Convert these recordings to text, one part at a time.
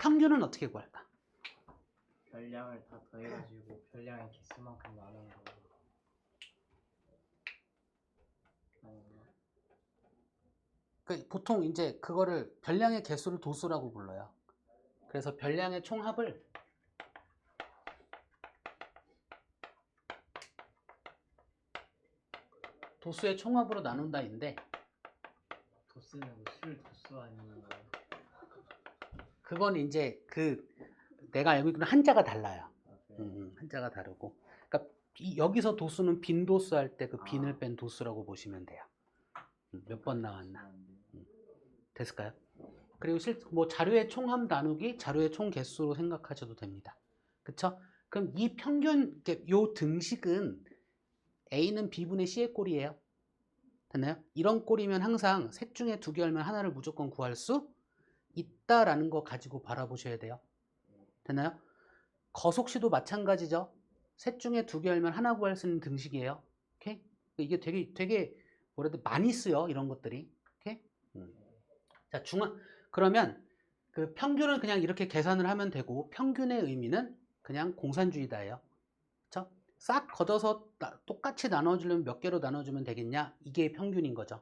평균은 어떻게 구할까? 별량을 다 더해가지고 별량의 개수만큼 나누는 거. 아닌가? 그러니까 보통 이제 그거를 별량의 개수를 도수라고 불러요. 그래서 별량의 총합을 도수의 총합으로 나눈다인데 도수는 뭐 술 도수 아니면 그건 이제 내가 알고 있기로는 한자가 달라요. 네. 한자가 다르고. 그러니까 여기서 도수는 빈도수 할 때 그 빈을 아. 뺀 도수라고 보시면 돼요. 몇 번 나왔나? 됐을까요? 그리고 뭐 자료의 총합 나누기, 자료의 총 개수로 생각하셔도 됩니다. 그쵸? 그럼 이 평균, 요 등식은 A는 B분의 C의 꼴이에요. 됐나요? 이런 꼴이면 항상 셋 중에 두 개 알면 하나를 무조건 구할 수 있다라는 거 가지고 바라보셔야 돼요. 됐나요? 거속시도 마찬가지죠. 셋 중에 두 개 알면 하나 구할 수 있는 등식이에요. 오케이? 이게 되게 뭐라 해야 돼? 많이 쓰여, 이런 것들이. 오케이? 자, 그러면 그 평균을 그냥 이렇게 계산을 하면 되고, 평균의 의미는 그냥 공산주의다예요. 그쵸? 싹 걷어서 똑같이 나눠주려면 몇 개로 나눠주면 되겠냐? 이게 평균인 거죠.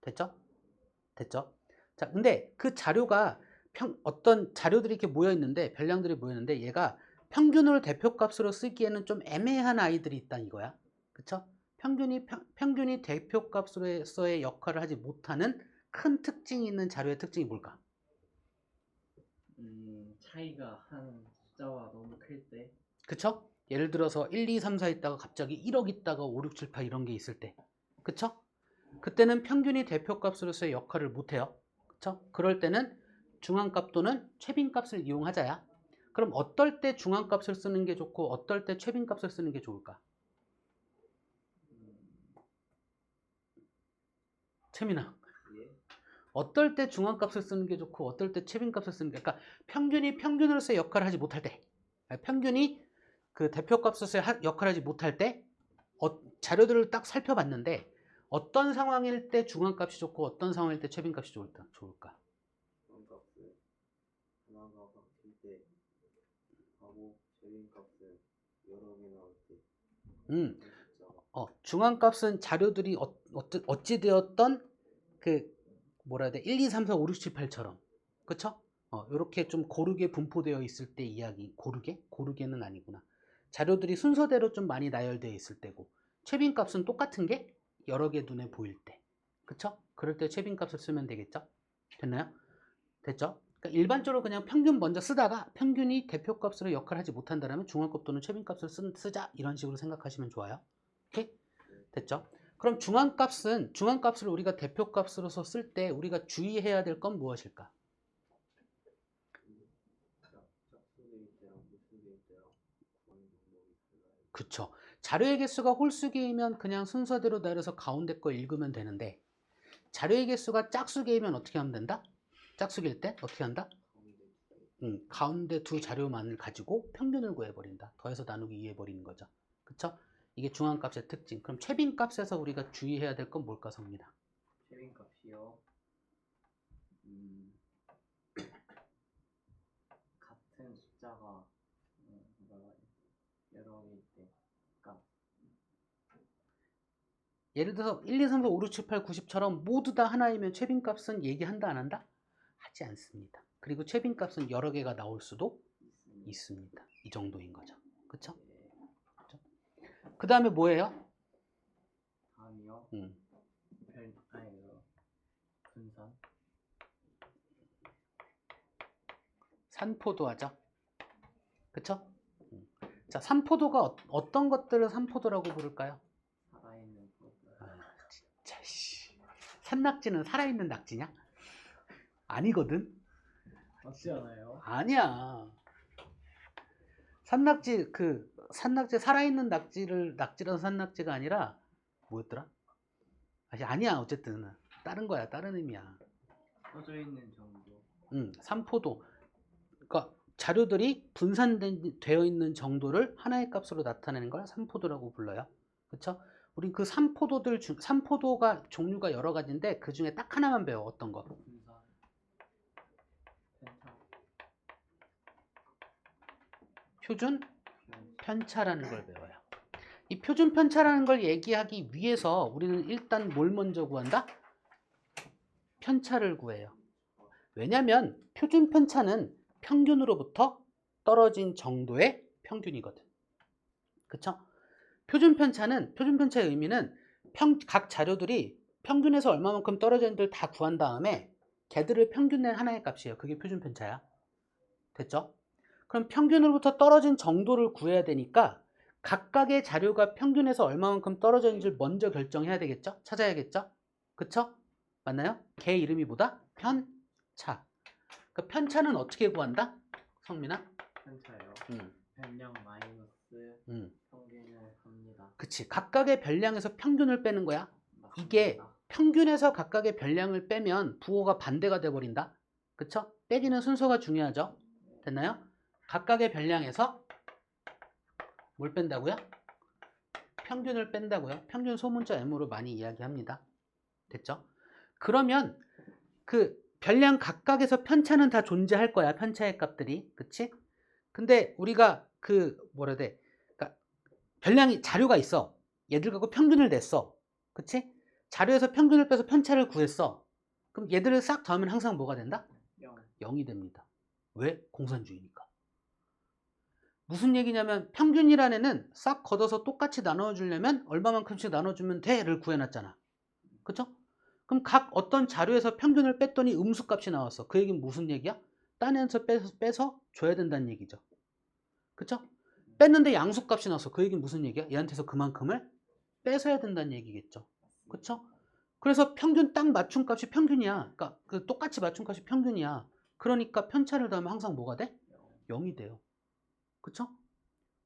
됐죠? 됐죠? 자, 근데 그 자료가 어떤 자료들이 이렇게 모여 있는데, 별량들이 모여 있는데, 얘가 평균을 대표값으로 쓰기에는 좀 애매한 아이들이 있다 이거야. 그쵸? 평균이 대표값으로서의 역할을 하지 못하는 큰 특징이 있는 자료의 특징이 뭘까? 차이가 한 숫자와 너무 클 때. 그쵸? 예를 들어서 1, 2, 3, 4 있다가 갑자기 1억 있다가 5, 6, 7, 8 이런 게 있을 때. 그쵸? 그때는 평균이 대표값으로서의 역할을 못해요. 그쵸? 그럴 때는 중앙값 또는 최빈값을 이용하자야. 그럼 어떨 때 중앙값을 쓰는 게 좋고 어떨 때 최빈값을 쓰는 게 좋을까? 채민아. 예? 어떨 때 중앙값을 쓰는 게 좋고 어떨 때 최빈값을 쓰는 게, 그러니까 평균이 평균으로서의 역할을 하지 못할 때, 평균이 그 대표값으로서의 역할을 하지 못할 때 자료들을 딱 살펴봤는데 어떤 상황일 때 중앙값이 좋고 어떤 상황일 때 최빈값이 좋을까? 중앙값은 하나가 바뀔 때 하고 최빈값은 여러 개 나올 때. 중앙값은 자료들이 어찌되었던 그 뭐라 해야 돼? 1, 2, 3, 4, 5, 6, 7, 8처럼. 그쵸? 요렇게 좀 고르게 분포되어 있을 때 이야기. 고르게는 아니구나. 자료들이 순서대로 좀 많이 나열되어 있을 때고, 최빈값은 똑같은 게 여러 개 눈에 보일 때. 그쵸? 그럴 때 최빈값을 쓰면 되겠죠? 됐나요? 됐죠? 그러니까 일반적으로 그냥 평균 먼저 쓰다가 평균이 대표값으로 역할을 하지 못한다면 중앙값 또는 최빈값을 쓰자, 이런 식으로 생각하시면 좋아요. 오케이? 됐죠? 그럼 중앙값을 우리가 대표값으로서 쓸 때 우리가 주의해야 될 건 무엇일까? 그쵸. 자료의 개수가 홀수개이면 그냥 순서대로 내려서 가운데 거 읽으면 되는데, 자료의 개수가 짝수개이면 어떻게 하면 된다? 짝수개일 때 어떻게 한다? 가운데 두 자료만을 가지고 평균을 구해버린다. 더해서 나누기 2 해버리는 거죠. 그쵸? 이게 중앙값의 특징. 그럼 최빈값에서 우리가 주의해야 될 건 뭘까, 성민아? 최빈값이요. 같은 숫자가 여러 개일 때. 그러니까 예를 들어서 1, 2, 3, 4, 5, 6, 7, 8, 90처럼 모두 다 하나이면 최빈값은 얘기한다 안 한다? 하지 않습니다. 그리고 최빈값은 여러 개가 나올 수도 있습니다. 이 정도인 거죠. 그쵸? 그 다음에 뭐예요? 다음이요. 분산. 산포도 하죠. 그쵸? 자, 산포도가 어떤 것들을 산포도라고 부를까요? 살아있는 것. 진짜 산낙지는 살아있는 낙지냐? 아니거든. 맞지 않아요? 아니야. 산낙지 살아있는 낙지라서 산낙지가 아니라 뭐였더라? 아니야. 어쨌든 다른 거야. 다른 의미야. 꺼져 있는 정도. 산포도. 그러니까 자료들이 분산되어 있는 정도를 하나의 값으로 나타내는 걸 산포도라고 불러요. 그렇죠? 우린 그 산포도가 종류가 여러 가지인데 그 중에 딱 하나만 배워. 어떤 거? 분산. 펜타. 표준 편차라는 걸 배워요. 이 표준 편차라는 걸 얘기하기 위해서 우리는 일단 뭘 먼저 구한다? 편차를 구해요. 왜냐면 표준 편차는 평균으로부터 떨어진 정도의 평균이거든. 그쵸? 표준 편차의 의미는 각 자료들이 평균에서 얼마만큼 떨어져 있는지를 다 구한 다음에 걔들을 평균 낸 하나의 값이에요. 그게 표준 편차야. 됐죠? 그럼 평균으로부터 떨어진 정도를 구해야 되니까 각각의 자료가 평균에서 얼마만큼 떨어져 있는지를 먼저 결정해야 되겠죠? 찾아야겠죠? 그쵸? 맞나요? 걔 이름이 뭐다? 편차. 그 편차는 어떻게 구한다? 성민아? 편차요. 음. 별량 마이너스 평균을 합니다. 그치. 각각의 별량에서 평균을 빼는 거야. 맞습니다. 이게 평균에서 각각의 별량을 빼면 부호가 반대가 돼버린다. 그쵸? 빼기는 순서가 중요하죠. 됐나요? 각각의 별량에서 뭘 뺀다고요? 평균을 뺀다고요. 평균 소문자 M으로 많이 이야기합니다. 됐죠? 그러면 그 별량 각각에서 편차는 다 존재할 거야. 편차의 값들이. 그치? 근데 우리가 그 뭐라 해야 돼? 그러니까 별량이 자료가 있어. 얘들 갖고 평균을 냈어. 그치? 자료에서 평균을 빼서 편차를 구했어. 그럼 얘들을 싹 더하면 항상 뭐가 된다? 0이 됩니다. 왜? 공산주의니까. 무슨 얘기냐면 평균이라는 애는 싹 걷어서 똑같이 나눠주려면 얼마만큼씩 나눠주면 돼를 구해놨잖아. 그쵸? 그럼 각 어떤 자료에서 평균을 뺐더니 음수값이 나왔어. 그 얘기는 무슨 얘기야? 딴 애에서 빼서 줘야 된다는 얘기죠. 그쵸? 뺐는데 양수값이 나왔어. 그 얘기는 무슨 얘기야? 얘한테서 그만큼을 뺏어야 된다는 얘기겠죠. 그쵸? 그래서 평균 딱 맞춘 값이 평균이야. 그러니까 그 똑같이 맞춘 값이 평균이야. 그러니까 편차를 더하면 항상 뭐가 돼? 0이 돼요. 그쵸?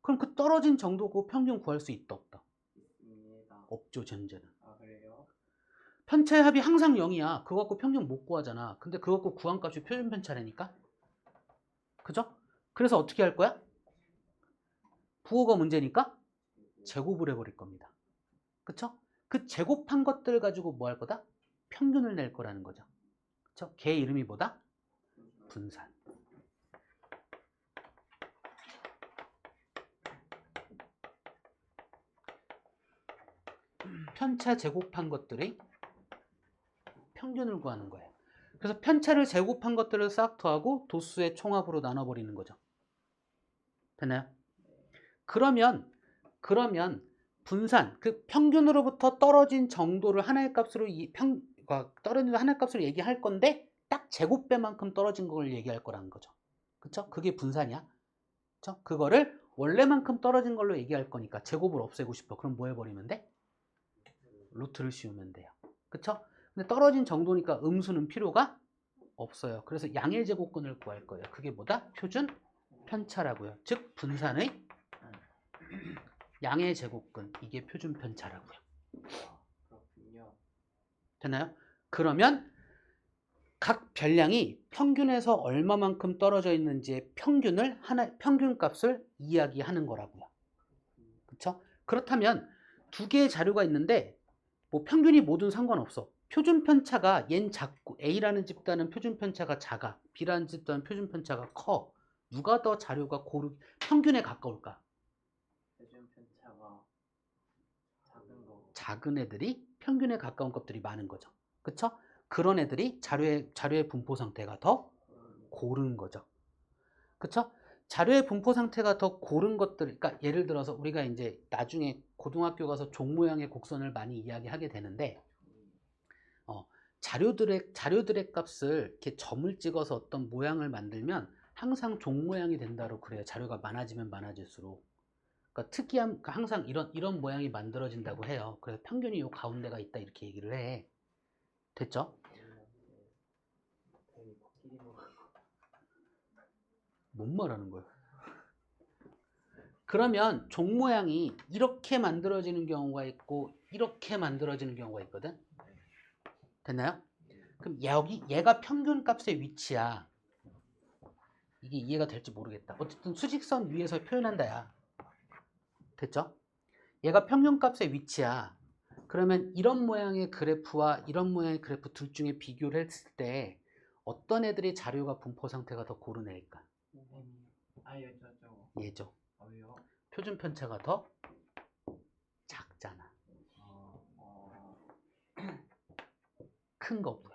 그럼 그 떨어진 정도고 평균 구할 수 있다 없다? 있습니다. 없죠. 전제는. 아 그래요? 편차의 합이 항상 0이야. 그거 갖고 평균 못 구하잖아. 근데 그거 갖고 구한 값이 표준 편차라니까. 그죠? 그래서 어떻게 할 거야? 부호가 문제니까 제곱을 해버릴 겁니다. 그쵸? 그 제곱한 것들 가지고 뭐 할 거다? 평균을 낼 거라는 거죠. 그쵸? 걔 이름이 뭐다? 분산. 편차 제곱한 것들이 평균을 구하는 거예요. 그래서 편차를 제곱한 것들을 싹 더하고 도수의 총합으로 나눠버리는 거죠. 됐나요? 그러면 분산, 그 평균으로부터 떨어진 정도를 하나의 값으로 떨어진 하나의 값으로 얘기할 건데 딱 제곱배만큼 떨어진 걸 얘기할 거라는 거죠. 그쵸? 그게 분산이야. 그쵸? 그거를 원래만큼 떨어진 걸로 얘기할 거니까 제곱을 없애고 싶어. 그럼 뭐 해버리면 돼? 루트를 씌우면 돼요. 그쵸? 근데 떨어진 정도니까 음수는 필요가 없어요. 그래서 양의 제곱근을 구할 거예요. 그게 뭐다? 표준 편차라고요. 즉 분산의 양의 제곱근. 이게 표준 편차라고요. 그렇군요. 되나요? 그러면 각 별량이 평균에서 얼마만큼 떨어져 있는지의 평균값을 이야기하는 거라고요. 그렇죠? 그렇다면 두 개의 자료가 있는데 뭐 평균이 뭐든 상관없어. 표준 편차가 얜 작고 A라는 집단은 표준 편차가 작아. B라는 집단은 표준 편차가 커. 누가 더 자료가 평균에 가까울까? 표준 편차가 작은 거. 작은 애들이 평균에 가까운 것들이 많은 거죠. 그쵸? 그런 애들이 자료의 분포 상태가 더 고른 거죠. 그쵸? 자료의 분포 상태가 더 고른 것들, 그러니까 예를 들어서 우리가 이제 나중에 고등학교 가서 종 모양의 곡선을 많이 이야기하게 되는데, 자료들의 값을 이렇게 점을 찍어서 어떤 모양을 만들면 항상 종 모양이 된다고 그래요. 자료가 많아지면 많아질수록. 그러니까 그러니까 항상 이런 모양이 만들어진다고 해요. 그래서 평균이 요 가운데가 있다 이렇게 얘기를 해. 됐죠? 뭔 말하는 거야? 그러면 종 모양이 이렇게 만들어지는 경우가 있고 이렇게 만들어지는 경우가 있거든. 됐나요? 그럼 얘가 평균 값의 위치야. 이게 이해가 될지 모르겠다. 어쨌든 수직선 위에서 표현한다야. 됐죠? 얘가 평균 값의 위치야. 그러면 이런 모양의 그래프와 이런 모양의 그래프 둘 중에 비교를 했을 때 어떤 애들이 자료가 분포 상태가 더 고른 애일까? 아예 저거. 얘죠. 왜요? 표준 편차가 더 작잖아. 큰 거고요.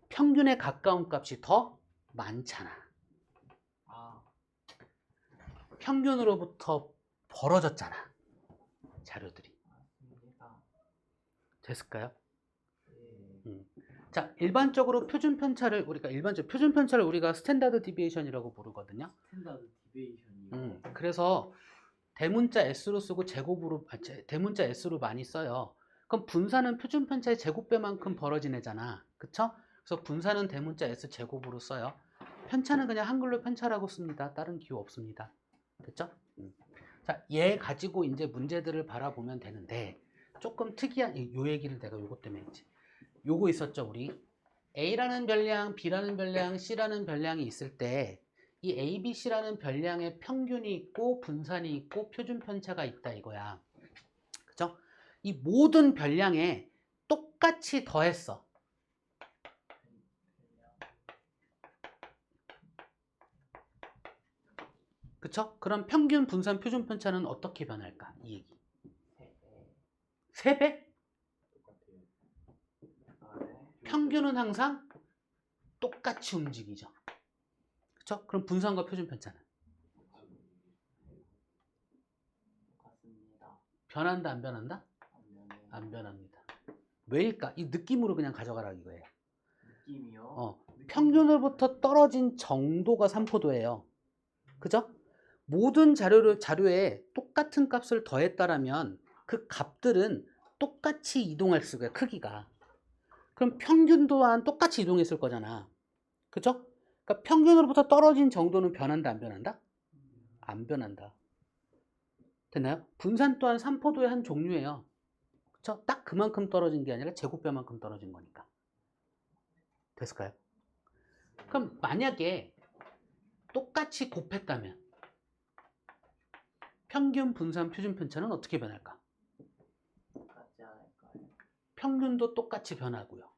평균에 가까운 값이 더 많잖아. 평균으로부터 벌어졌잖아. 자료들이. 맞습니다. 됐을까요? 네. 자, 일반적으로 표준 편차를 우리가 스탠다드 디비에이션이라고 부르거든요. 스탠다드 디베이션이요. 그래서 대문자 S로 쓰고 대문자 S로 많이 써요. 그럼 분사는 표준 편차의 제곱배만큼 벌어진 애잖아. 그쵸? 그래서 분사는 대문자 S 제곱으로 써요. 편차는 그냥 한글로 편차라고 씁니다. 다른 기호 없습니다. 됐죠? 자, 얘 가지고 이제 문제들을 바라보면 되는데 조금 특이한 요 얘기를 내가 요것 때문에 했지. 요거 있었죠, 우리. A라는 별량, B라는 별량, C라는 별량이 있을 때 이 A, B, C라는 별량의 평균이 있고 분산이 있고 표준 편차가 있다 이거야. 그죠? 이 모든 별량에 똑같이 더했어. 그쵸? 그럼 평균, 분산, 표준 편차는 어떻게 변할까? 이 얘기. 3배? 평균은 항상 똑같이 움직이죠. 그쵸? 그럼 분산과 표준 편차는? 같습니다. 변한다, 안 변한다? 안 안 변합니다. 왜일까? 이 느낌으로 그냥 가져가라 이거예요. 느낌이요? 평균으로부터 떨어진 정도가 삼포도예요. 그죠? 모든 자료에 똑같은 값을 더했다라면 그 값들은 똑같이 이동할 수가 크기가. 그럼 평균 또한 똑같이 이동했을 거잖아. 그죠? 그러니까 평균으로부터 떨어진 정도는 변한다, 안 변한다? 안 변한다. 됐나요? 분산 또한 삼포도의 한 종류예요. 그쵸? 딱 그만큼 떨어진 게 아니라 제곱배만큼 떨어진 거니까. 됐을까요? 그럼 만약에 똑같이 곱했다면 평균, 분산, 표준 편차는 어떻게 변할까? 같지 않을까요? 평균도 똑같이 변하고요.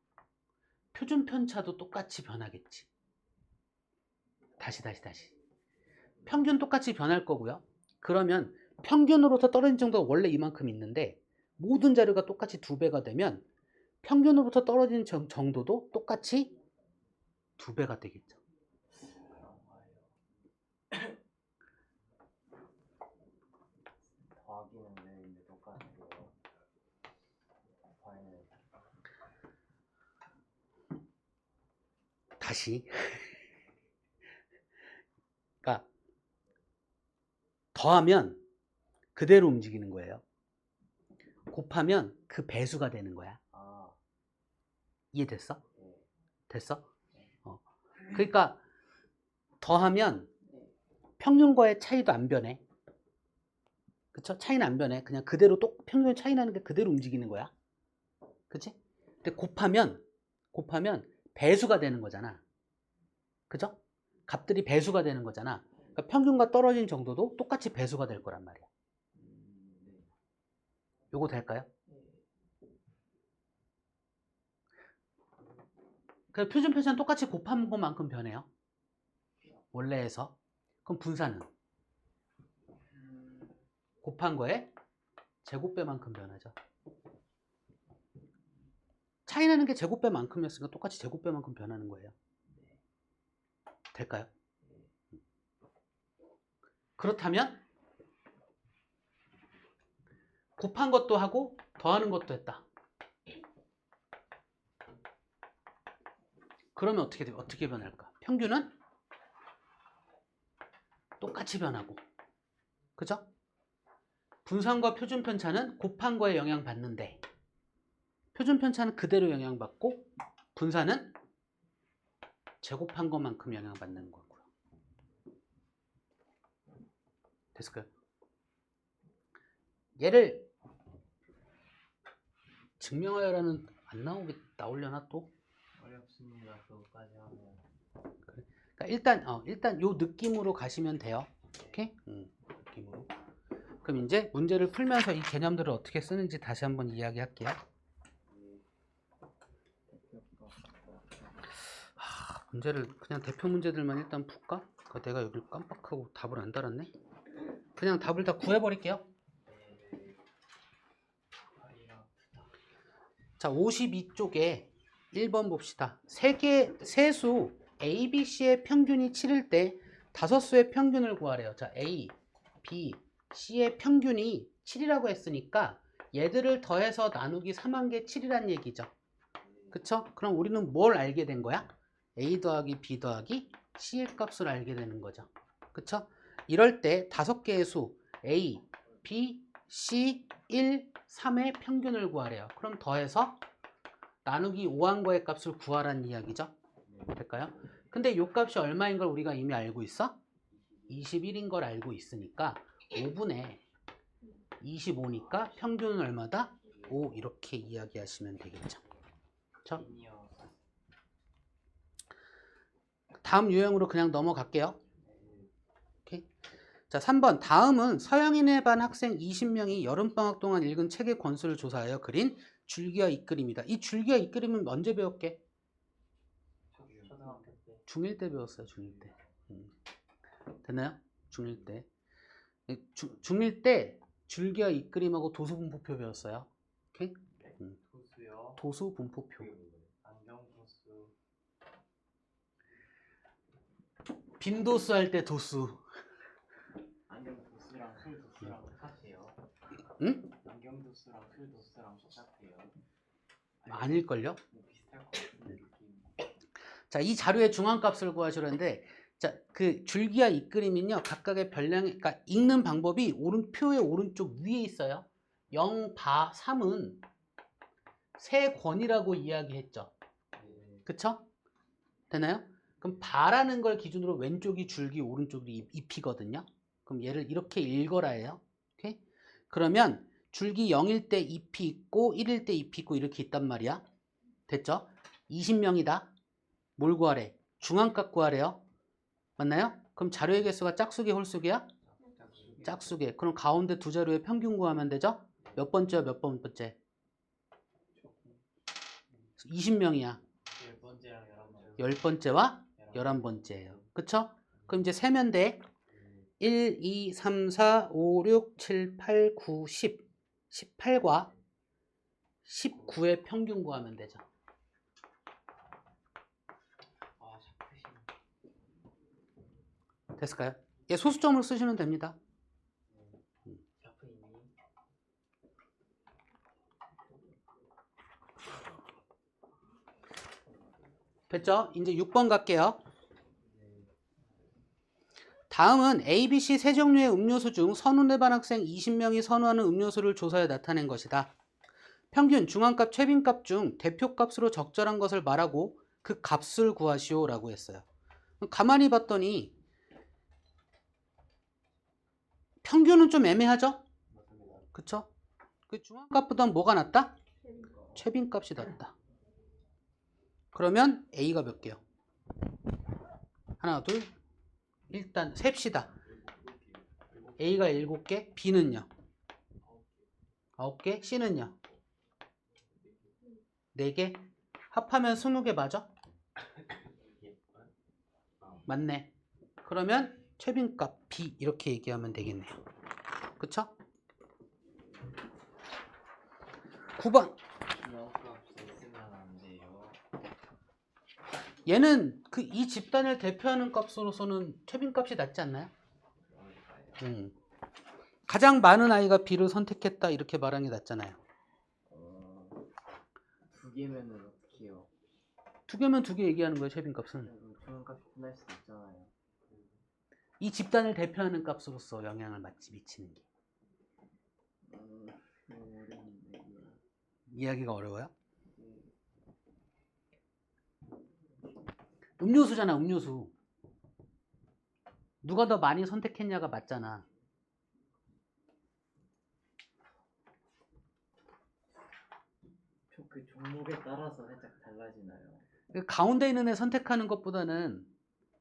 표준 편차도 똑같이 변하겠지. 다시. 평균 똑같이 변할 거고요. 그러면 평균으로부터 떨어진 정도가 원래 이만큼 있는데 모든 자료가 똑같이 2배가 되면 평균으로부터 떨어진 정도도 똑같이 2배가 되겠죠. 더하기는 왜 근데 똑같아요? 곱하기는 다시. 그러니까 더하면 그대로 움직이는 거예요. 곱하면 그 배수가 되는 거야. 이해됐어? 네. 됐어? 그러니까 더하면 평균과의 차이도 안 변해. 그쵸? 차이는 안 변해. 그냥 그대로 평균 차이 나는 게 그대로 움직이는 거야. 그치? 근데 곱하면 배수가 되는 거잖아. 그죠? 값들이 배수가 되는 거잖아. 그러니까 평균과 떨어진 정도도 똑같이 배수가 될 거란 말이야. 요거 될까요? 그 표준 편차는 똑같이 곱한 것만큼 변해요. 원래에서. 그럼 분산은? 곱한 거에 제곱배만큼 변하죠. 차이 나는 게 제곱배만큼이었으니까 똑같이 제곱배만큼 변하는 거예요. 될까요? 그렇다면 곱한 것도 하고 더하는 것도 했다. 그러면 어떻게 변할까? 평균은 똑같이 변하고, 그죠? 분산과 표준 편차는 곱한 거에 영향받는데 표준 편차는 그대로 영향받고 분산은 제곱한 것만큼 영향받는 거고요. 됐을까요? 얘를 증명하여라는 안 나오려나 또? 어렵습니다. 그거까지 하면. 그러니까 일단 요 느낌으로 가시면 돼요. 오케이? 느낌으로. 그럼 이제 문제를 풀면서 이 개념들을 어떻게 쓰는지 다시 한번 이야기할게요. 문제를 그냥 대표 문제들만 일단 풀까? 내가 여기 깜빡하고 답을 안 달았네. 그냥 답을 다 구해버릴게요. 자, 52쪽에 1번 봅시다. 세수 A, B, C의 평균이 7일 때 다섯 수의 평균을 구하래요. 자, A, B, C의 평균이 7이라고 했으니까 얘들을 더해서 나누기 3한 게 7이란 얘기죠. 그쵸? 그럼 우리는 뭘 알게 된 거야? A 더하기 B 더하기 C의 값을 알게 되는 거죠. 그쵸? 이럴 때 다섯 개의 수 A, B, C, 1, 3의 평균을 구하래요. 그럼 더해서 나누기 5한 거의 값을 구하라는 이야기죠. 될까요? 근데 이 값이 얼마인 걸 우리가 이미 알고 있어? 21인 걸 알고 있으니까 5분의 25니까 평균은 얼마다? 5 이렇게 이야기하시면 되겠죠. 그렇죠? 다음 유형으로 그냥 넘어갈게요. 오케이. 자, 3번. 다음은 서양인의 반 학생 20명이 여름방학 동안 읽은 책의 권수를 조사하여 그린 줄기와 이끌입니다. 이 줄기와 이끌임은 언제 배웠게? 초등학교 때. 중1 때 배웠어요. 중1 때. 됐나요? 중1 때. 중1 때 줄기와 이끌임하고 도수분포표 배웠어요. 오케이? 도수요. 도수분포표. 안경도수. 빈도수 할 때 도수. 안경도수랑 술도수랑 똑같아요. 응? 안경도수랑 술도수랑 똑같아요. 아닐걸요? 뭐 비슷할 것 같은 느낌. 자, 이 자료의 중앙값을 구하시려는데, 자, 그 줄기와 이끌임은요, 각각의 그러니까 읽는 방법이 표의 오른쪽 위에 있어요. 0, 바, 3은 세 권이라고 이야기했죠. 그쵸? 되나요? 그럼 바라는 걸 기준으로 왼쪽이 줄기, 오른쪽이 잎이거든요. 그럼 얘를 이렇게 읽어라 해요. 오케이? 그러면 줄기 0일 때 잎이 있고 1일 때 잎이 있고 이렇게 있단 말이야. 됐죠? 20명이다. 뭘 구하래? 중앙값 구하래요. 맞나요? 그럼 자료의 개수가 짝수개, 홀수개야? 짝수개. 그럼 가운데 두 자료의 평균 구하면 되죠? 몇 번째야, 몇 번째? 20명이야. 10번째랑 11번째. 10번째와 11번째예요. 그쵸? 그럼 이제 세면 돼. 1, 2, 3, 4, 5, 6, 7, 8, 9, 10. 18과 19의 평균 구하면 되죠. 아, 자크신. 됐을까요? 예, 소수점으로 쓰시면 됩니다. 자크이니. 됐죠? 이제 6번 갈게요. 다음은 ABC 세 종류의 음료수 중 선호대 반 학생 20명이 선호하는 음료수를 조사해 나타낸 것이다. 평균, 중앙값, 최빈값 중 대표값으로 적절한 것을 말하고 그 값을 구하시오 라고 했어요. 가만히 봤더니 평균은 좀 애매하죠? 그쵸? 그 중앙값보단 뭐가 낫다? 최빈값이 낫다. 그러면 A가 몇 개요? 하나, 둘, 일단 셉시다. A가 7개, B는요? 9개, C는요? 4개? 합하면 20개 맞아? 맞네. 그러면 최빈값 B 이렇게 얘기하면 되겠네요. 그쵸? 9번. 중앙값 있으면 안 돼요. 얘는 이 집단을 대표하는 값으로서는 최빈값이 낫지 않나요? 가장 많은 아이가 B를 선택했다 이렇게 말하는 게 낫잖아요. 두 개면은 어떻게 해요? 2개면 2개 얘기하는 거예요. 최빈값은. 중앙값이 끝날 수도 있잖아요. 이 집단을 대표하는 값으로서 영향을 미치는 게. 너무 어려운데. 이야기가 어려워요? 음료수잖아, 음료수. 누가 더 많이 선택했냐가 맞잖아. 그 종목에 따라서 살짝 달라지나요? 가운데 있는 애 선택하는 것보다는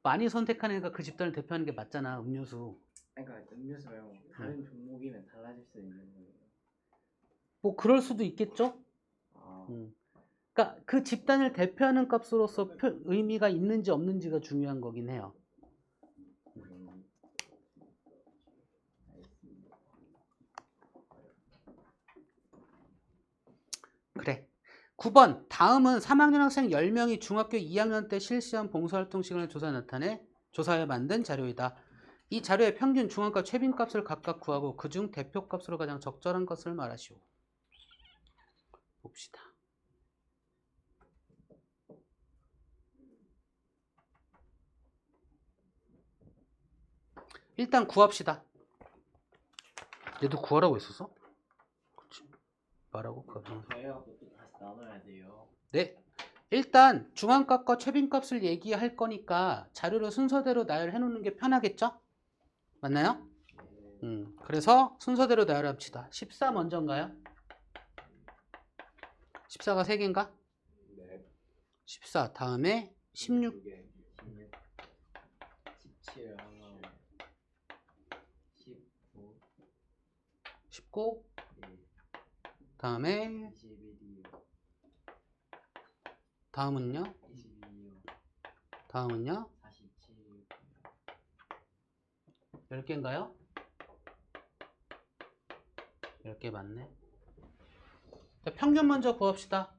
많이 선택하는 애가 그 집단을 대표하는 게 맞잖아, 음료수. 그러니까 음료수 말고 다른 종목이면 달라질 수 있는 거예요. 뭐 그럴 수도 있겠죠? 아, 그러니까 그 집단을 대표하는 값으로서 의미가 있는지 없는지가 중요한 거긴 해요. 그래. 9번. 다음은 3학년 학생 10명이 중학교 2학년 때 실시한 봉사활동 시간을 조사해 만든 자료이다. 이 자료의 평균 중앙값, 최빈값을 각각 구하고 그중 대표값으로 가장 적절한 것을 말하시오. 봅시다. 일단 구합시다. 얘도 구하라고 했었어? 그치. 말하고 구하라고. 더해갖고 또 다시 나눠야 돼요. 네. 일단 중앙값과 최빈값을 얘기할 거니까 자료를 순서대로 나열해 놓는 게 편하겠죠? 맞나요? 그래서 순서대로 나열합시다. 14 먼저인가요? 14가 3개인가? 네. 14 다음에 16 두 개. 16, 17 하나, 19, 19 다음에 21이요. 다음은요? 22이요. 다음은요? 47. 10개인가요? 10개 맞네. 자, 평균 먼저 구합시다.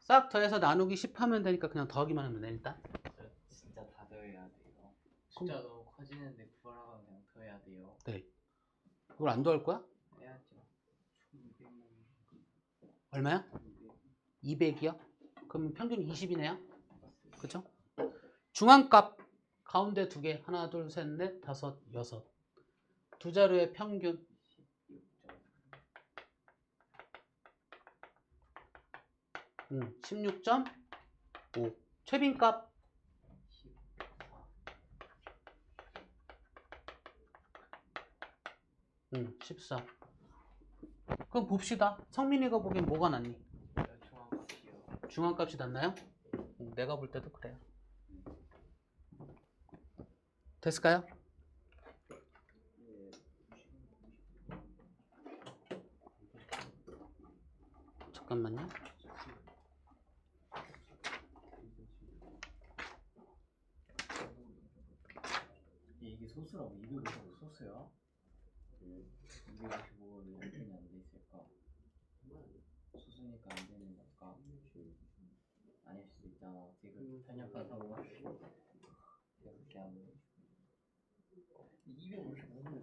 싹 더해서 나누기 10 하면 되니까 그냥 더하기만 하면 돼 일단. 진짜 다 더해야 돼요. 숫자 너무 커지는데 구하라고 하면 그냥 더해야 돼요. 네. 그걸 안 더할 거야? 해야죠. 1200만. 얼마야? 200이요? 그러면 평균 20이네요. 그쵸? 중앙값 가운데 2개 하나 둘 셋 넷 다섯 여섯 두 자료의 평균 16.5 최빈값 14 그럼 봅시다. 성민이가 보기엔 뭐가 낫니? 중앙값이요. 중앙값이 낫나요? 내가 볼 때도 그래요. 됐을까요? 잠깐만요. 이게 소수라고 255 소수야? 255는 어떻게 안 돼 있을까? 소수니까 안 되는 걸까? 아닐 수도 있잖아. 어떻게 그 편협한 사고가 그렇게 하면 255는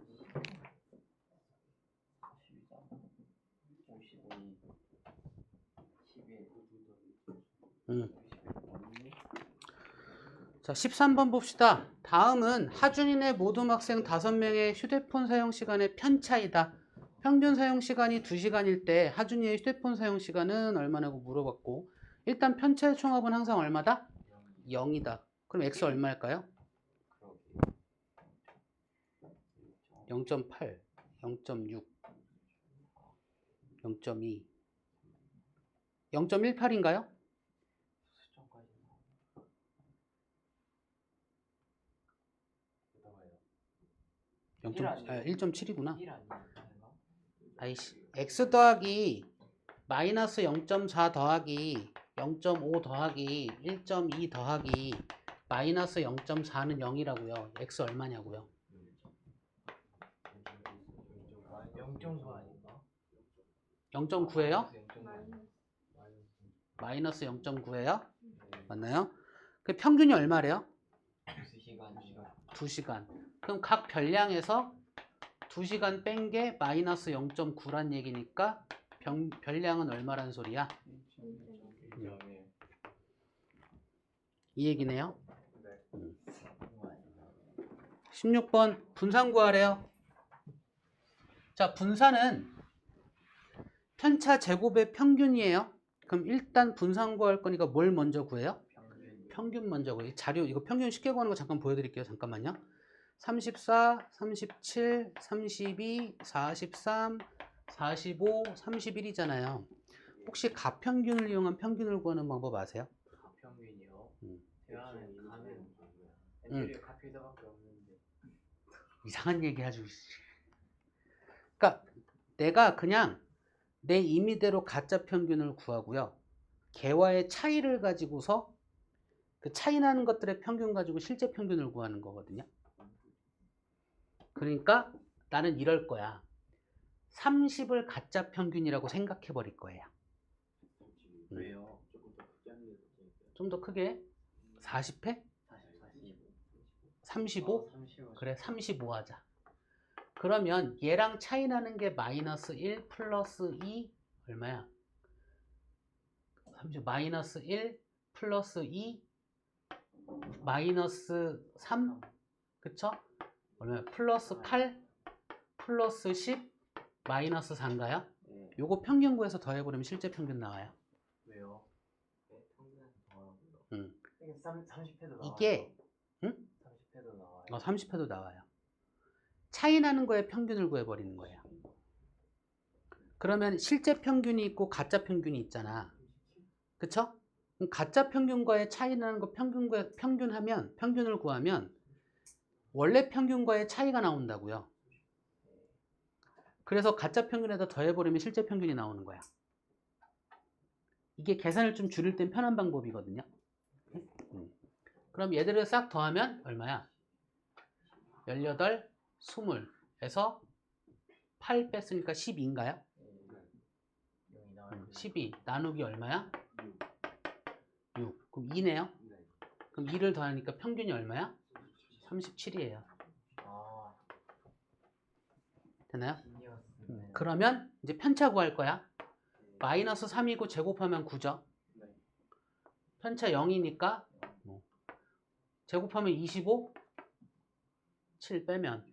42잖아. 52 11 자, 13번 봅시다. 다음은 하준이네 모든 학생 5명의 휴대폰 사용 시간의 편차이다. 평균 사용 시간이 2시간일 때 하준이의 휴대폰 사용 시간은 얼마냐고 물어봤고 일단 편차의 총합은 항상 얼마다? 0이다. 그럼 x 얼마일까요? 0.8, 0.6, 0.2, 0.18인가요? 수점까지 1.7이구나. 1 아니야? 아이씨, x 더하기 마이너스 0.4 더하기 0.5 더하기 1.2 더하기 마이너스 0.4는 0이라고요. x 얼마냐고요? 0.9 아닌가? 0.9예요? 0.9. 마이너스 0.9예요? 맞나요? 그 평균이 얼마래요? 2시간 2시간. 그럼 각 별량에서 2시간 뺀 게 마이너스 0.9란 얘기니까 별량은 얼마란 소리야? 이 얘기네요. 16번 분산 구하래요. 자, 분산은 편차 제곱의 평균이에요. 그럼 일단 분산 구할 거니까 뭘 먼저 구해요? 평균 먼저 구해요. 자료 이거 평균 쉽게 구하는 거 잠깐 보여드릴게요. 잠깐만요. 34, 37, 32, 43, 45, 31이잖아요. 혹시 가평균을 이용한 평균을 구하는 방법 아세요? 가평균이요? 대화는 가는 애들이 가평균밖에 없는데 이상한 얘기 하죠. 그러니까 내가 그냥 내 임의대로 가짜 평균을 구하고요. 걔와의 차이를 가지고서 그 차이 나는 것들의 평균 가지고 실제 평균을 구하는 거거든요. 그러니까 나는 이럴 거야. 30을 가짜 평균이라고 생각해 버릴 거예요. 왜요? 좀 더 크게 40회? 35? 35? 그래 35 하자. 그러면 얘랑 차이 나는 게 마이너스 1 플러스 2 얼마야? 30 마이너스 1 플러스 2 마이너스 3 그쵸? 얼마야? 플러스 8 플러스 10 마이너스 4인가요? 네. 요거 평균 구해서 더해버리면 실제 평균 나와요. 왜요? 네, 평균에서 더하고요. 30회도 나와요. 이게 30회도 나와요. 30회도 나와요. 차이 나는 거에 평균을 구해버리는 거예요. 그러면 실제 평균이 있고 가짜 평균이 있잖아. 그쵸? 그럼 가짜 평균과의 차이 나는 거 평균을 구하면 원래 평균과의 차이가 나온다고요. 그래서 가짜 평균에다 더해버리면 실제 평균이 나오는 거야. 이게 계산을 좀 줄일 땐 편한 방법이거든요. 그럼 얘들을 싹 더하면 얼마야? 18, 20에서 8 뺐으니까 12인가요? 12 나누기 얼마야? 6. 그럼 2네요? 그럼 2를 더하니까 평균이 얼마야? 37이에요. 아, 되나요? 네. 그러면 이제 편차 구할 거야. 마이너스 3이고 제곱하면 9죠. 편차 0이니까 제곱하면 25 7 빼면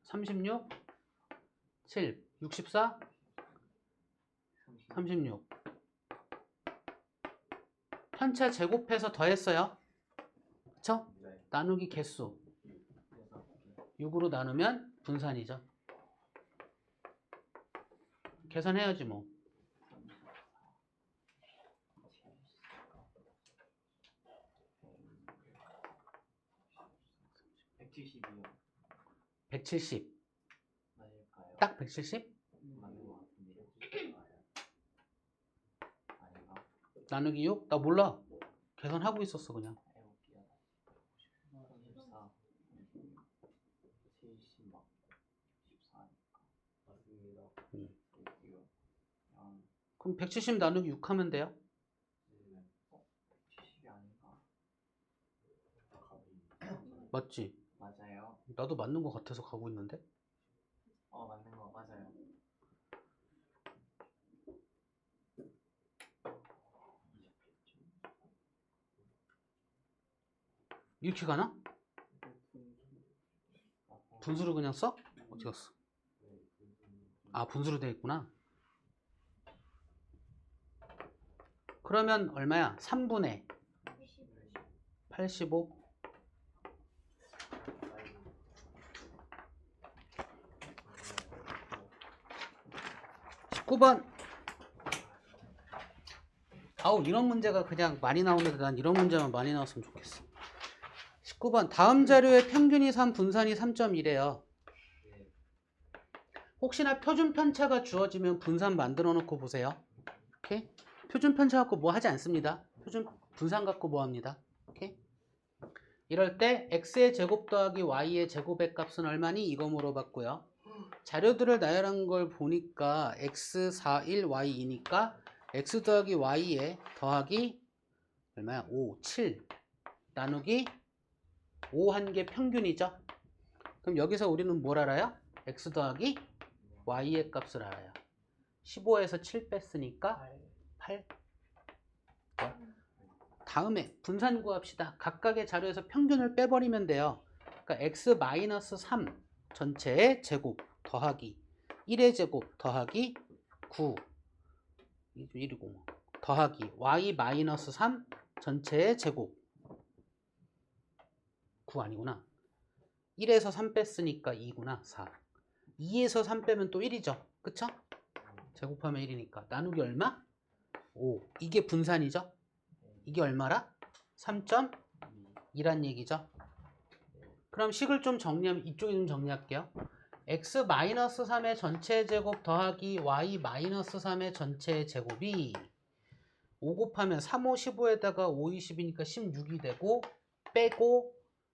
36 7 64 36 편차 제곱해서 더했어요. 그쵸? 나누기 개수 6으로 나누면 분산이죠. 계산해야지 뭐. 170이요. 170. 맞을까요? 딱 170? 맞는 것 같은데요. 아닌가? 나누기 6? 나 몰라. 계산하고 있었어 그냥. 해볼게요. 34, 70, 막 14니까. 맞습니다. 그럼 170 나누기 6 하면 돼요? 170이 아닌가? 맞지? 맞아요. 나도 맞는 것 같아서 가고 있는데. 맞는 거 맞아요. 이렇게 가나? 분수로 그냥 써? 어디 갔어? 아 분수로 되어 있구나. 그러면 얼마야? 3분의 85 19번. 아우 이런 문제가 그냥 많이 나오는데 난 이런 문제만 많이 나왔으면 좋겠어. 19번 다음 자료의 평균이 3 분산이 3.1이에요. 혹시나 표준 편차가 주어지면 분산 만들어 놓고 보세요. 오케이? 표준 편차 갖고 뭐 하지 않습니다. 표준 분산 갖고 뭐 합니다. 오케이? 이럴 때 x의 제곱 더하기 y의 제곱의 값은 얼마니? 이거 물어봤고요. 자료들을 나열한 걸 보니까 x 4, 1, y 2니까 x 더하기 y에 더하기 얼마야? 5, 7 나누기 5 한 개 평균이죠. 그럼 여기서 우리는 뭘 알아요? x 더하기 y의 값을 알아요. 15에서 7 뺐으니까 8. 다음에 분산 구합시다. 각각의 자료에서 평균을 빼버리면 돼요. 그러니까 x-3 전체의 제곱 더하기 1의 제곱 더하기 9 1이고 더하기 y-3 전체의 제곱 9 아니구나. 1에서 3 뺐으니까 2구나. 4 2에서 3 빼면 또 1이죠. 그쵸? 제곱하면 1이니까 나누기 얼마? 5. 이게 분산이죠. 이게 얼마라? 3.2란 얘기죠. 그럼 식을 좀 정리하면 이쪽에 좀 정리할게요. x-3의 전체 제곱 더하기 y-3의 전체 제곱이 5 곱하면 3, 5, 15에다가 5, 20이니까 16이 되고 빼고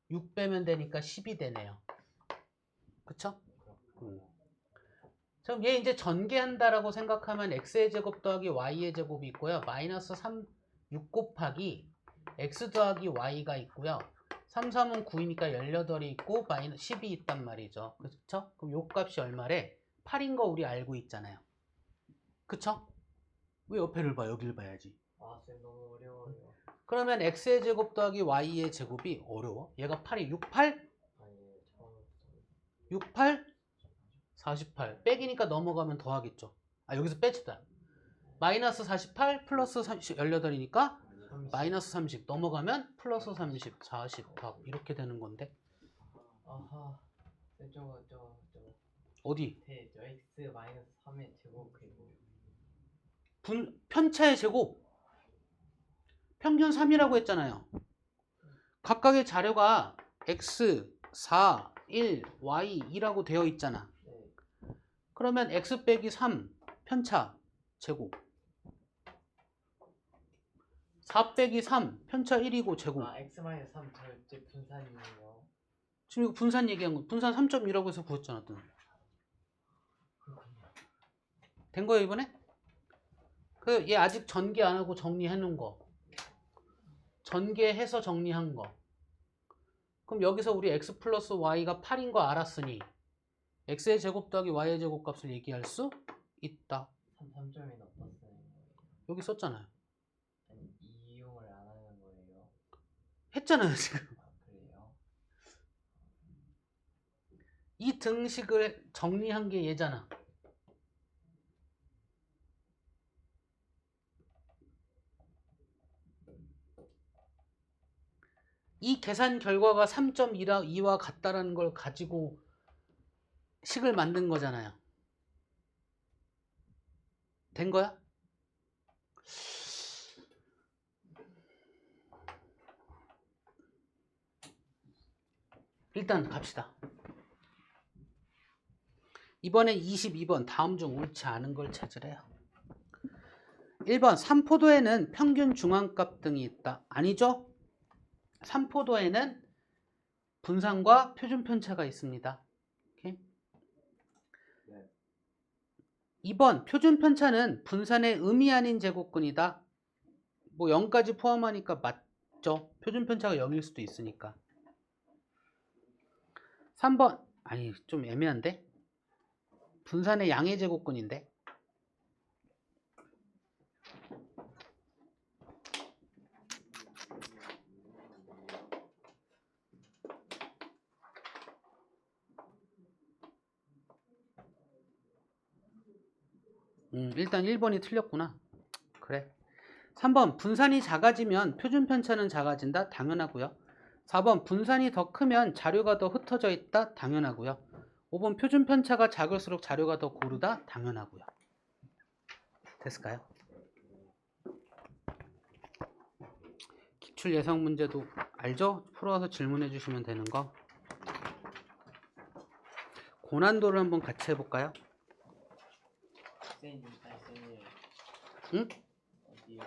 6 빼면 되니까 10이 되네요. 그쵸? 그럼 얘 이제 전개한다라고 생각하면 x의 제곱 더하기 y의 제곱이 있고요. 마이너스 3, 6 곱하기 x 더하기 y가 있고요. 3, 3은 9이니까 18이 있고 마이너스 10이 있단 말이죠. 그쵸? 그럼 요 값이 얼마래? 8인 거 우리 알고 있잖아요. 그쵸? 왜 옆에를 봐? 여기를 봐야지. 아, 쌤 너무 어려워요. 그러면 x의 제곱 더하기 y의 제곱이 어려워? 얘가 8이 68? 아니, 처음부터 68? 48 빼기니까 넘어가면 더하겠죠. 아 여기서 빼지다. 마이너스 48 플러스 18이니까 마이너스 30 넘어가면 플러스 30 40 답 이렇게 되는 건데 아하. 쌤 저거 어디? 저 x 마이너스 3의 제곱 그리고 편차의 제곱 평균 3이라고 했잖아요. 각각의 자료가 x 4 1 y 2라고 되어 있잖아. 네. 그러면 x 빼기 3 편차 제곱 4 빼기 3 편차 1이고 제곱. 아, x 마이너스 3 절대 분산이에요. 지금 이거 분산 얘기한 거 분산 3.2라고 해서 구했잖아. 또. 그렇군요. 된 거예요 이번에? 그 얘 아직 전개 안 하고 정리해 놓은 거 전개해서 정리한 거 그럼 여기서 우리 x 플러스 y가 8인 거 알았으니 x의 제곱 더하기 y의 제곱 값을 얘기할 수 있다. 3점이 높았어요. 여기 썼잖아요. 아니, 이용을 안 하는 거예요. 했잖아요 지금. 아, 그래요? 이 등식을 정리한 게 얘잖아. 이 계산 결과가 3.2와 같다라는 걸 가지고 식을 만든 거잖아요. 된 거야? 일단 갑시다. 이번엔 22번 다음 중 옳지 않은 걸 찾으래요. 1번 삼포도에는 평균 중앙값 등이 있다. 아니죠? 삼포도에는 분산과 표준 편차가 있습니다. 오케이? 2번 표준 편차는 분산의 의미 아닌 제곱근이다. 뭐 0까지 포함하니까 맞죠? 표준 편차가 0일 수도 있으니까. 3번 아니 좀 애매한데? 분산의 양의 제곱근인데? 일단 1번이 틀렸구나. 그래. 3번 분산이 작아지면 표준 편차는 작아진다. 당연하고요. 4번 분산이 더 크면 자료가 더 흩어져 있다. 당연하고요. 5번 표준 편차가 작을수록 자료가 더 고르다. 당연하고요. 됐을까요? 기출 예상 문제도 알죠? 풀어서 질문해 주시면 되는 거. 고난도를 한번 같이 해볼까요? 쌤, 아니, 쌤이 응? 어디요?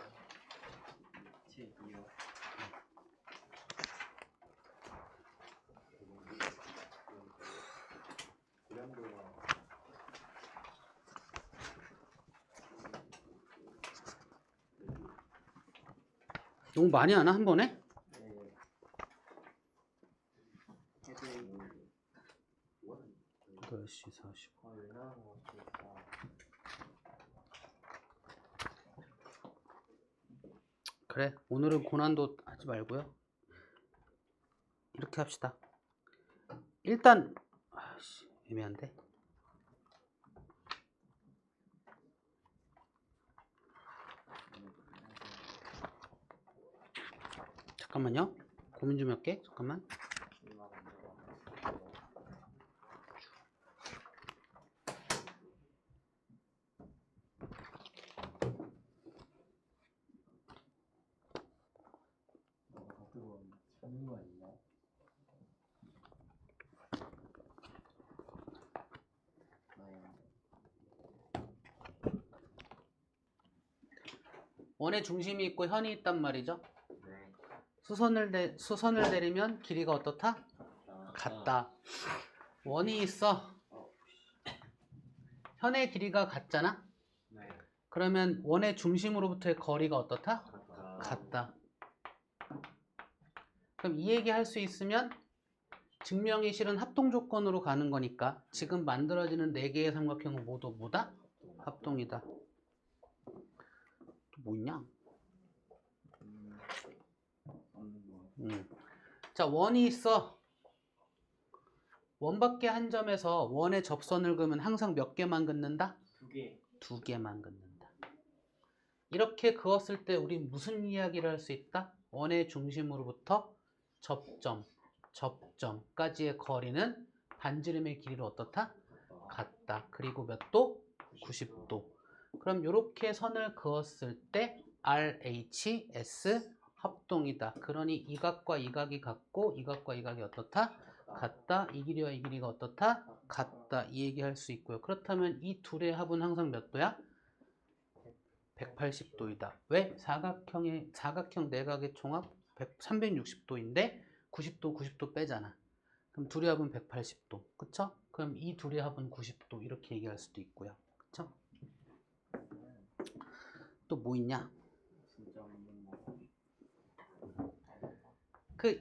책이요. 너무 많이 하나 한 번에? 네. 헤드 8시 40. 거의 유명한 거 같으니까. 그래 오늘은 고난도 하지 말고요. 이렇게 합시다. 일단 애매한데. 잠깐만요. 고민 좀 할게. 잠깐만. 원의 중심이 있고 현이 있단 말이죠. 네. 수선을 내리면 길이가 어떻다? 같다. 원이 있어. 현의 길이가 같잖아. 네. 그러면 원의 중심으로부터의 거리가 어떻다? 같다. 그럼 이 얘기 할 수 있으면 증명이 실은 합동 조건으로 가는 거니까 지금 만들어지는 4개의 삼각형은 모두 뭐다? 합동이다. 또 뭐 있냐? 자, 원이 있어. 원밖에 한 점에서 원의 접선을 그으면 항상 몇 개만 긋는다? 2개. 2개만 긋는다. 이렇게 그었을 때 우린 무슨 이야기를 할 수 있다? 원의 중심으로부터 접점까지의 거리는 반지름의 길이로 어떻다? 같다. 그리고 몇 도? 90도. 그럼 이렇게 선을 그었을 때 RHS 합동이다. 그러니 이 각과 이 각이 같고 이 각과 이 각이 어떻다? 같다. 이 길이와 이 길이가 어떻다? 같다. 이 얘기할 수 있고요. 그렇다면 이 둘의 합은 항상 몇 도야? 180도이다. 왜? 사각형 내각의 총합 360도인데 90도 빼잖아. 그럼 둘의 합은 180도. 그쵸? 그럼 이 둘의 합은 90도. 이렇게 얘기할 수도 있고요. 그쵸? 또 뭐 있냐?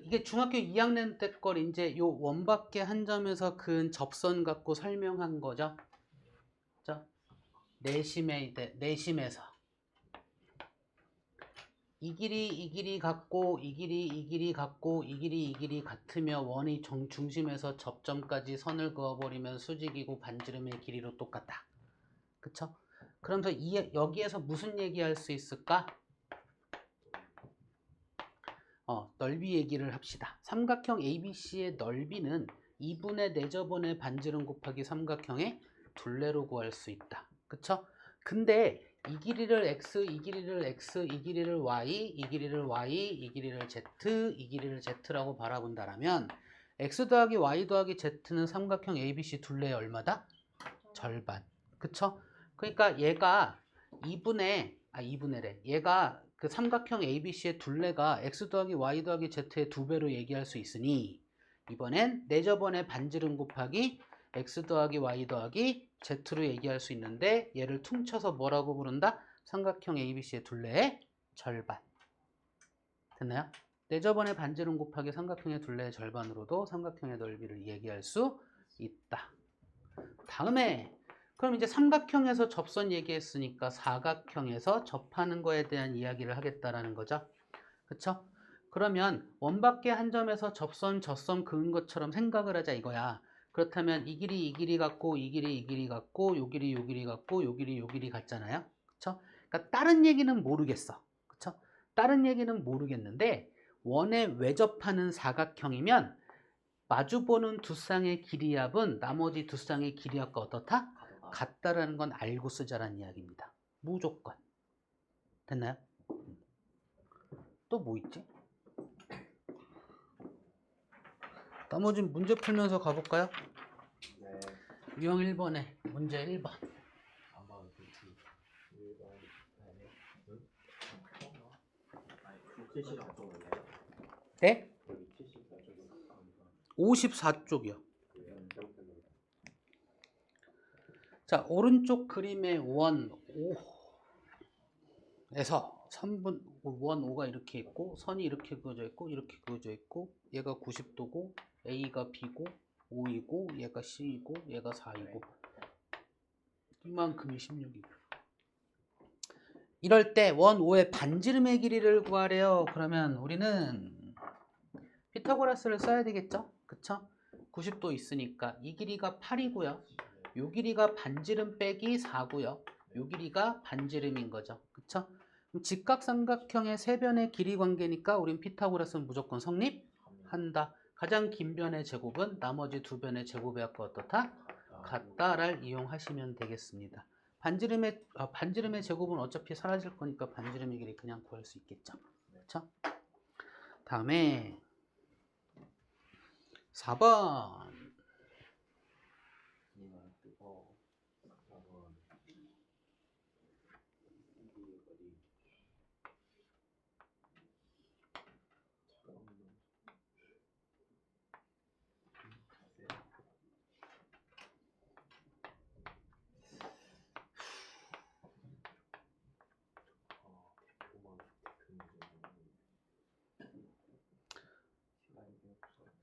이게 중학교 2학년 때 걸 이제 요 원밖에 한 점에서 그은 접선 갖고 설명한 거죠. 그죠? 내심에서 이 길이 같고 이 길이 같고 이 길이 같으며 원이 중심에서 접점까지 선을 그어버리면 수직이고 반지름의 길이로 똑같다. 그쵸? 그러면서 여기에서 무슨 얘기할 수 있을까? 넓이 얘기를 합시다. 삼각형 ABC의 넓이는 2분의 4저번의 반지름 곱하기 삼각형의 둘레로 구할 수 있다. 그쵸? 근데 이 길이를 x, 이 길이를 x, 이 길이를 y, 이 길이를 y, 이 길이를 z, 이 길이를 z라고 바라본다라면 x 더하기 y 더하기 z는 삼각형 ABC 둘레의 얼마다? 절반. 그쵸? 그러니까 얘가 2분의래. 얘가 그 삼각형 ABC의 둘레가 x 더하기 y 더하기 z의 2배로 얘기할 수 있으니 이번엔 4저번의 반지름 곱하기 x 더하기 y 더하기 z로 얘기할 수 있는데 얘를 퉁쳐서 뭐라고 부른다? 삼각형 ABC의 둘레의 절반. 됐나요? 4저번의 반지름 곱하기 삼각형의 둘레의 절반으로도 삼각형의 넓이를 얘기할 수 있다. 다음에 그럼 이제 삼각형에서 접선 얘기했으니까 사각형에서 접하는 거에 대한 이야기를 하겠다라는 거죠. 그쵸? 그러면 원밖에 한 점에서 접선, 젖선 그은 것처럼 생각을 하자 이거야. 그렇다면 이 길이 같고 이 길이 같고 요 길이 같고 요 길이 같잖아요. 그쵸? 그러니까 다른 얘기는 모르겠어. 그쵸? 다른 얘기는 모르겠는데 원에 외접하는 사각형이면 마주보는 두 쌍의 길이합은 나머지 두 쌍의 길이합과 어떻다? 같다라는 건 알고 쓰자라는 이야기입니다. 무조건. 됐나요? 또 뭐 있지? 나머지는 문제 풀면서 가볼까요? 네. 유형 1번에 문제 1번. 네? 54쪽이요. 자, 오른쪽 그림의 원 5에서 3분 원 5가 이렇게 있고 선이 이렇게 그어져 있고 이렇게 그어져 있고 얘가 90도고 A가 B고 5이고 얘가 C이고 얘가 4이고 이만큼이 16이고 이럴 때 원 5의 반지름의 길이를 구하래요. 그러면 우리는 피타고라스를 써야 되겠죠? 그쵸? 90도 있으니까 이 길이가 8이고요. 요 길이가 반지름 빼기 4고요. 요 길이가 반지름인 거죠. 그쵸? 그럼 직각삼각형의 세 변의 길이 관계니까 우린 피타고라스는 무조건 성립한다. 가장 긴 변의 제곱은 나머지 두 변의 제곱의 합과 어떻다? 같다를 이용하시면 되겠습니다. 반지름의 제곱은 어차피 사라질 거니까 반지름의 길이 그냥 구할 수 있겠죠. 그쵸? 다음에 4번.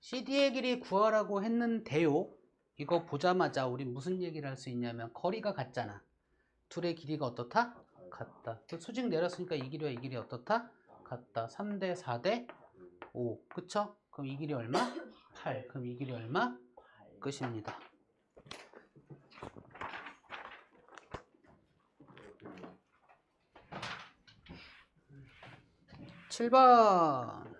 CD의 길이 구하라고 했는데요. 이거 보자마자 우리 무슨 얘기를 할 수 있냐면 거리가 같잖아. 둘의 길이가 어떻다? 같다. 그 수직 내렸으니까 이 길이와 이 길이 어떻다? 같다. 3대 4대 5. 그쵸? 그럼 이 길이 얼마? 8. 그럼 이 길이 얼마? 끝입니다. 7번.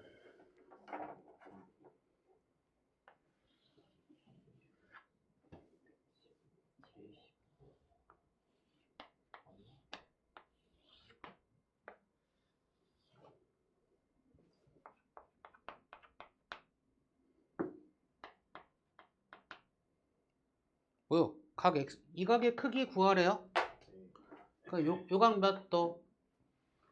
뭐요? 각 X, 이 각의 크기 구하래요. 그 요각 몇 도?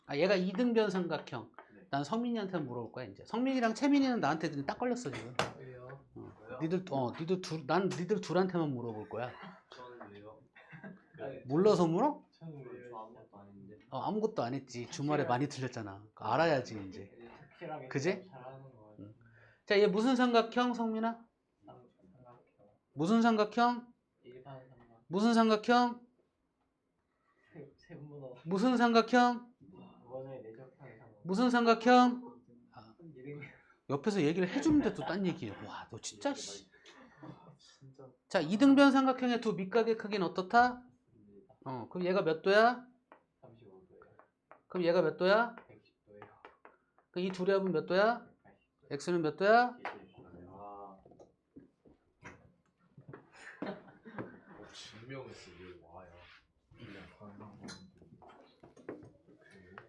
아, 얘가 이등변 삼각형. 난 성민이한테 물어볼 거야 이제. 성민이랑 채민이는 나한테 딱 걸렸어 지금. 왜요? 니들 둘, 난 니들 둘한테만 물어볼 거야. 저는 왜요? 몰라서 물어? 저는 왜요? 저 아무것도 아닌데. 아무것도 안 했지. 주말에 많이 틀렸잖아. 알아야지 이제. 확실하게 그지? 잘하는 거 같아요. 자, 얘 무슨 삼각형, 성민아? 삼각형. 무슨 삼각형? 일반 삼각. 무슨 삼각형? 세분문어. 무슨 삼각형? 원의 내적형의 삼각. 무슨 삼각형? 이름. 옆에서 얘기를 해주는데 또 딴 얘기해. 와, 너 진짜 씨. 진짜. 자, 이등변 삼각형의 두 밑각의 크기는 어떻다? 그럼 얘가 몇 도야? 35도예요. 그럼 얘가 몇 도야? 110도예요. 그럼 이 둘의 합은 몇 도야? x는 몇 도야? 증명했어 왜 와요?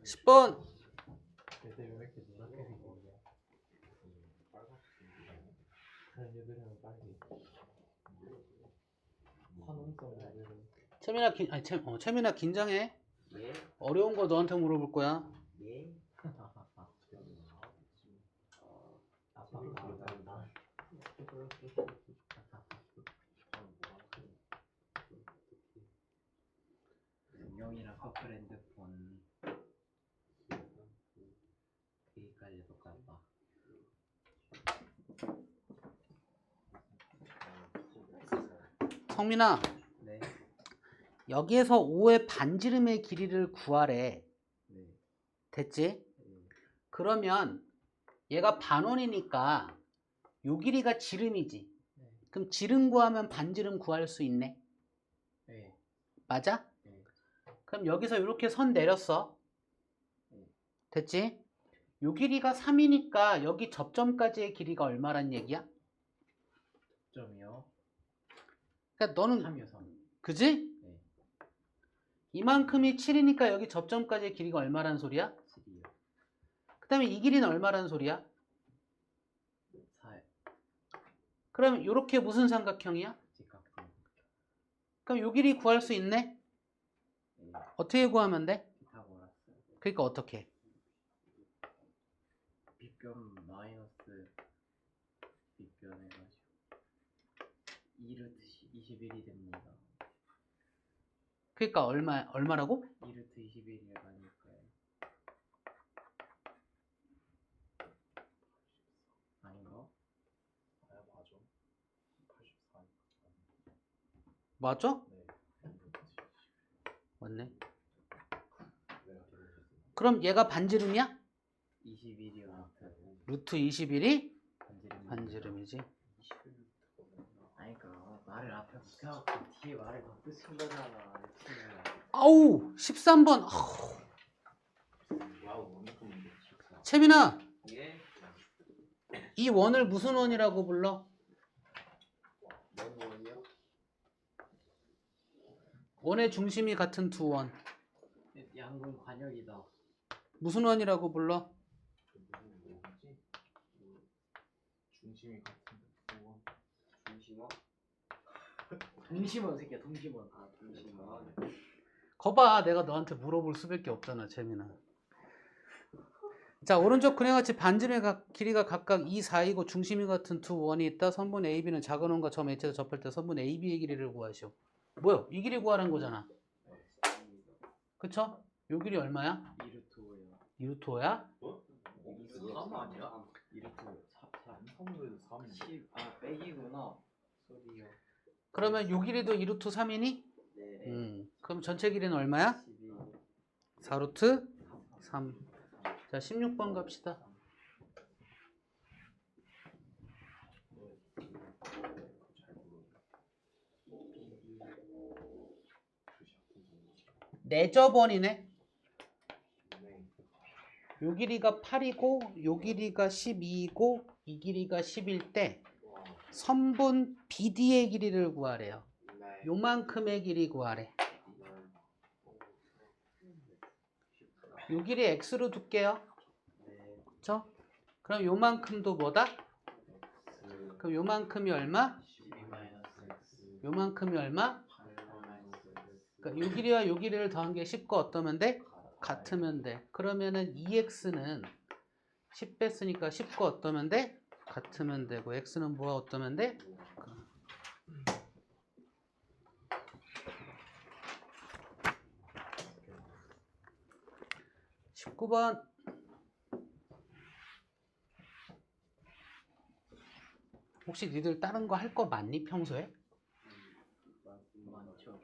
10번. 그래서 왜 이렇게 노랗게 생긴 거야? 다른 애들은 빨리. 화농성 애들은. 채민아 긴장해. 예? 어려운 거 너한테 물어볼 거야. 예? 아빠. 은영이랑 커플 핸드폰 그기까지 똑같다. 성민아, 네. 여기에서 5의 반지름의 길이를 구하래. 네. 됐지? 그러면 얘가 반원이니까 요 길이가 지름이지. 네. 그럼 지름 구하면 반지름 구할 수 있네. 네. 맞아? 네. 그럼 여기서 이렇게 선 내렸어. 네. 됐지? 요 길이가 3이니까 여기 접점까지의 길이가 얼마란 얘기야? 점이요? 그러니까 너는 3이요 3. 그지? 네. 이만큼이 7이니까 여기 접점까지의 길이가 얼마란 소리야? 7이요. 그 다음에 이 길이는 얼마란 소리야? 4. 그럼 이렇게 무슨 삼각형이야? 직각형. 그럼 요 길이 구할 수 있네? 네. 어떻게 구하면 돼? 피타고라스. 그러니까 어떻게? 빗변 마이너스 빗변 해가지고 2루트 21이 됩니다. 그러니까 얼마라고? 2루트 21이 아닐까요? 아닌가? 아야 맞아. 84. 맞아? 네. 맞네. 내가 그럼 얘가 반지름이야? 21이요. 루트 21이 반지름. 반지름이지. 21루트거든요. 아니 그니까 말을 앞에 붙여갖고 뒤에 말을 더 붙인 거잖아. 아우 13번. 와우 원만큼 문제. 채민아, 예? 이 원을 무슨 원이라고 불러? 뭔 원이요? 원의 중심이 같은 두 원. 양분 관역이다. 무슨 원이라고 불러? 뭐지? 중심이 같은 원. 중심원? 동심원 새끼야 동심원. 아 동심원. 거봐, 내가 너한테 물어볼 수밖에 없잖아, 채민아. 자, 오른쪽 그림같이 반지름의 길이가 각각 2, 4이고 중심이 같은 두 원이 있다. 선분 AB는 작은 원과 점 H에서 접할 때 선분 AB의 길이를 구하시오. 뭐야? 이 길이 구하라는 거잖아. 그쵸? 요 길이 얼마야? 2루트 5요. 2루트 5야? 2루트 3 아니야? 2루트 4 안 3으로 해서 3인데 10, 아 빼기구나. 소리요. 그러면 요 길이도 2루트 3이니? 네. 그럼 전체 길이는 얼마야? 12. 4루트 3. 자, 16번 갑시다. 잘 모르겠네. 글씨 아픈 정도. 내저번이네. 네. 요 길이가 8이고 요 길이가 12이고 이 길이가 10일 때 와. 선분 BD의 길이를 구하래요. 네. 요만큼의 길이 구하래. 요 길이 x로 둘게요. 네. 그쵸? 그럼 요만큼도 뭐다? 그럼 요만큼이 얼마? 12 마이너스 X. 요만큼이 얼마? 8 마이너스 X. 그러니까 요 길이와 요 길이를 더한 게 10과 어떠면 돼? 같으면 돼. 그러면은 2x는 10 뺐으니까 10과 어떠면 돼? 같으면 되고 x는 뭐가 어떠면 돼? 19번. 혹시 니들 다른 거 할 거 많니 평소에? 많죠.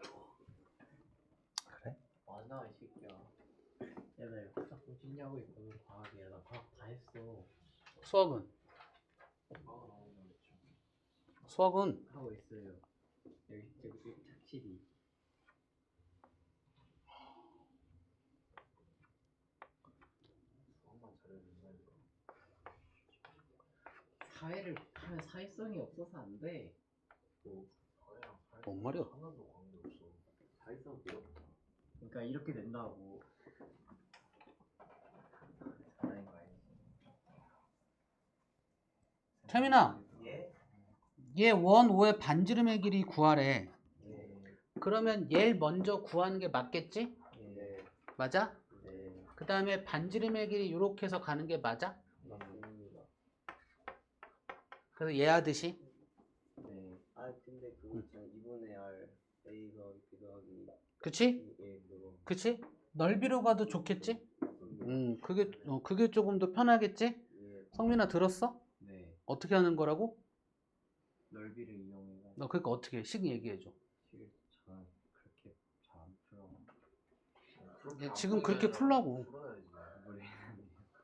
그래? 많아 이 새끼야. 야나 이거 자꾸 찐냐고 있거든 과학이야. 나 과학 다 했어. 수학은? 수학은 하고 있어요. 여기 착실히. 수학만 잘해도 된다니까. 사회를 하면 사회성이 없어서 안 돼. 뭐 사회랑 사회 뭔 말이야? 하나도 관계없어. 사회성 배웠다. 그러니까 이렇게 된다고. 잘하는 거 아니지. 태민아, 예? 얘 원 5의 반지름의 길이 구하래. 네. 그러면 얘를 먼저 구하는 게 맞겠지? 네. 맞아? 네. 그 다음에 반지름의 길이 이렇게 해서 가는 게 맞아? 맞습니다. 그래서 얘 하듯이. 네. 아 근데 그거 있잖아. 2분의 R A가 이렇게 더하기 그치? 예 그거. 그치? 넓이로 가도 좋겠지? 그게 조금 더 편하겠지? 예. 성민아 들었어? 네. 어떻게 하는 거라고? 넓이를 이용해서 너 그러니까 어떻게 해? 식 얘기해줘. 식을 잘 그렇게 잘 안 풀어. 야, 지금 그렇게 풀라고. 풀어야지. 우리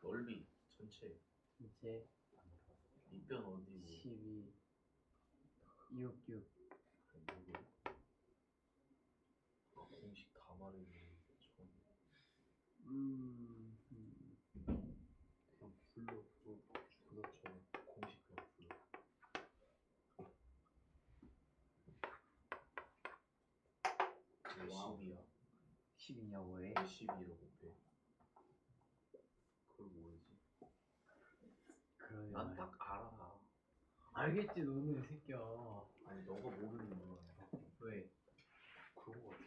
넓이 전체. 이제 밑변 어디고. 12 6 공식 다 말해주는데 처음. 그냥 불러 또 그렇죠. 공식 그냥 불러. 왜 10이야? 10이냐고 왜? 왜 12라고 배? 그걸 모르지. 그러면 난 딱 알아. 알겠지 너는 이 새끼야. 아니 너가 모르는 거야. 왜? 그런 거 같아.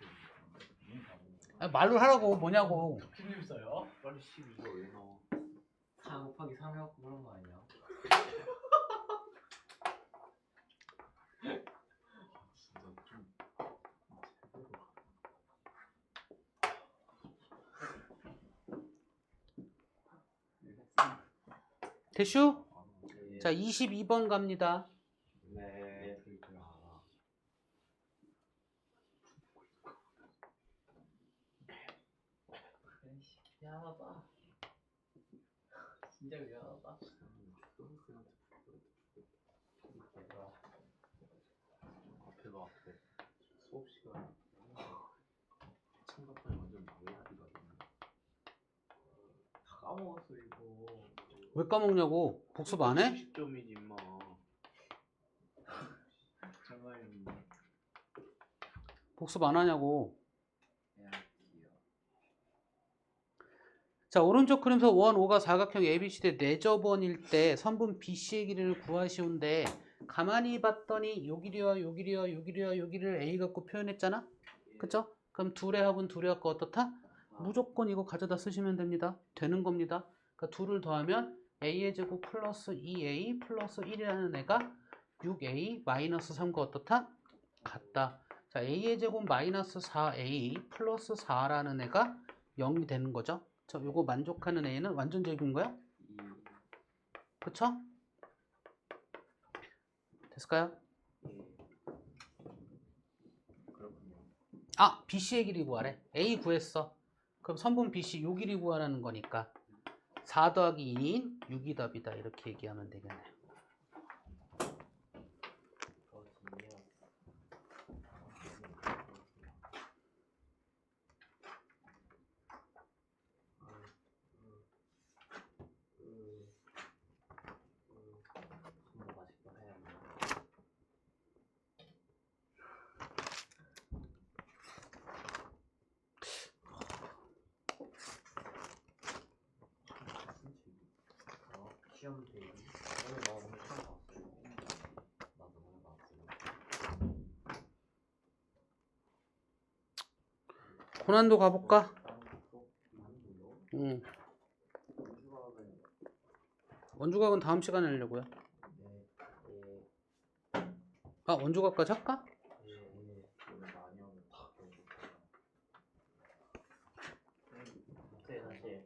아니, 말로 하라고 뭐냐고. 필름 써요? 빨리 12가 왜 나와? 4 곱하기 3 해갖고 그런 거 아니야? 진짜 좀 제대로 가. 대슈? 예. 자, 22번 갑니다. 네. 미안하다. 진짜 미안하다. 앞에가 앞에 수업 시간 참가판이 완전 망해하기거든요. 다 까먹었어 이거. 왜 까먹냐고. 복습 안 해? 10점이지 임마. 정말 복습 안 하냐고. 해야지요. 자, 오른쪽 그림에서 원 5가 사각형 ABC대 내저번일 때 선분 BC의 길이를 구하시온데 가만히 봤더니 요 길이와 요 길이와 요 길이와 요 길이를 A 갖고 표현했잖아? 그쵸? 그럼 둘의 합은 둘의 합과 어떻다? 무조건 이거 가져다 쓰시면 됩니다. 되는 겁니다. 그러니까 둘을 더하면 A의 제곱 플러스 2A 플러스 1이라는 애가 6A 마이너스 3과 어떻다? 같다. 자, A의 제곱 마이너스 4A 플러스 4라는 애가 0이 되는 거죠. 자, 요거 만족하는 A는 완전 제곱인 거야? 그쵸? 됐을까요? 예. 그렇군요. 아, BC의 길이 구하래. A 구했어. 그럼 선분 BC 요 길이 구하라는 거니까 4 더하기 2인 6이 답이다. 이렇게 얘기하면 되겠네요. 그렇군요. 뭐 맛있게 해야겠네. 시험 대비 오늘 나 오늘 처음 봤어요. 나도 오늘 봤어요. 고난도 가볼까? 원주각은 다음 시간에 하려고요. 아, 원주각까지 할까? 오늘 많이 하면 다 배워줄 네, 다시.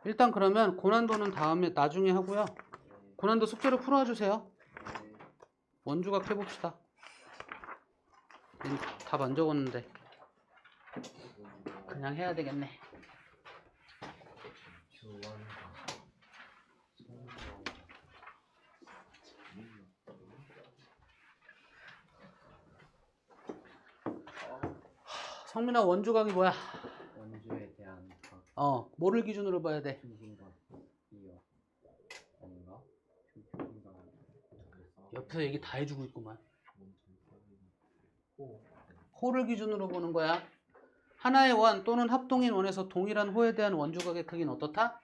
일단 그러면 고난도는 다음에 나중에 하고요. 고난도 숙제로 풀어주세요. 원주각 해봅시다. 답 안 적었는데 그냥 해야 되겠네. 성민아, 원주각이 뭐야? 원주에 대한 각 뭐를 기준으로 봐야 돼? 중심각이요. 아닌가? 중심각. 옆에서 얘기 다 해주고 있구만. 호를 기준으로 보는 거야. 하나의 원 또는 합동인 원에서 동일한 호에 대한 원주각의 크기는 어떻다?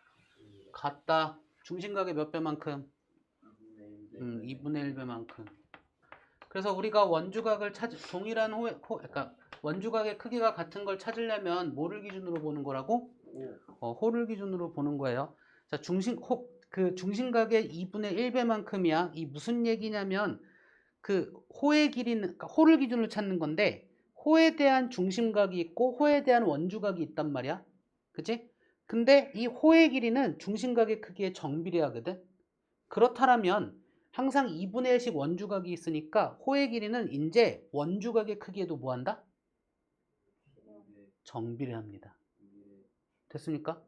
같다. 중심각의 몇 배만큼? 2분의 1배만큼. 그래서 우리가 원주각을 동일한 그러니까 원주각의 크기가 같은 걸 찾으려면 뭐를 기준으로 보는 거라고? 호를 기준으로 보는 거예요. 자, 중심각의 2분의 1배만큼이야. 이 무슨 얘기냐면 그 호의 길이는, 그러니까 호를 기준으로 찾는 건데 호에 대한 중심각이 있고 호에 대한 원주각이 있단 말이야. 그치? 근데 이 호의 길이는 중심각의 크기에 정비례하거든. 그렇다면 항상 2분의 1씩 원주각이 있으니까 호의 길이는 이제 원주각의 크기에도 뭐한다? 정비례합니다. 됐습니까?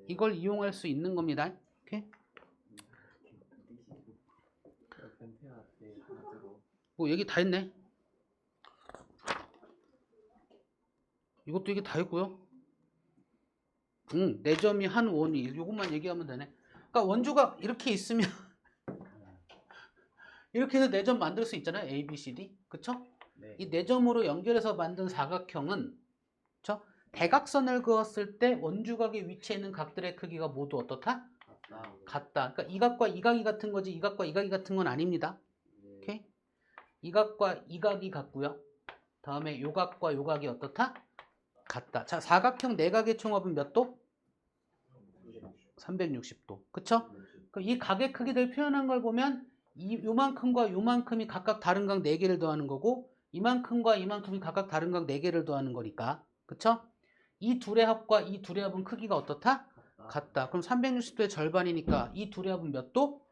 이걸 이용할 수 있는 겁니다. 오케이? 뭐 얘기 다 했네. 이것도 얘기 다 했고요. 4점이 한 원이 이것만 얘기하면 되네. 그러니까 원주각 이렇게 있으면 이렇게 해서 4점 만들 수 있잖아요. A, B, C, D. 그쵸? 네. 이 4점으로 연결해서 만든 사각형은 그쵸? 대각선을 그었을 때 원주각에 위치해 있는 각들의 크기가 모두 어떻다? 같다. 그러니까 이 각과 이 각이 같은 거지 이 각과 이 각이 같은 건 아닙니다. 오케이? 이 각과 이 각이 같고요. 다음에 요 각과 요 각이 어떻다? 같다. 자, 사각형 내각의 총합은 몇 도? 360도. 그쵸? 그럼 이 각의 크기를 표현한 걸 보면 요만큼과 요만큼이 각각 다른 각 4개를 더하는 거고 이만큼과 이만큼이 각각 다른 각 4개를 더하는 거니까. 그쵸? 이 둘의 합과 이 둘의 합은 크기가 어떻다? 같다. 그럼 360도의 절반이니까 이 둘의 합은 몇 도?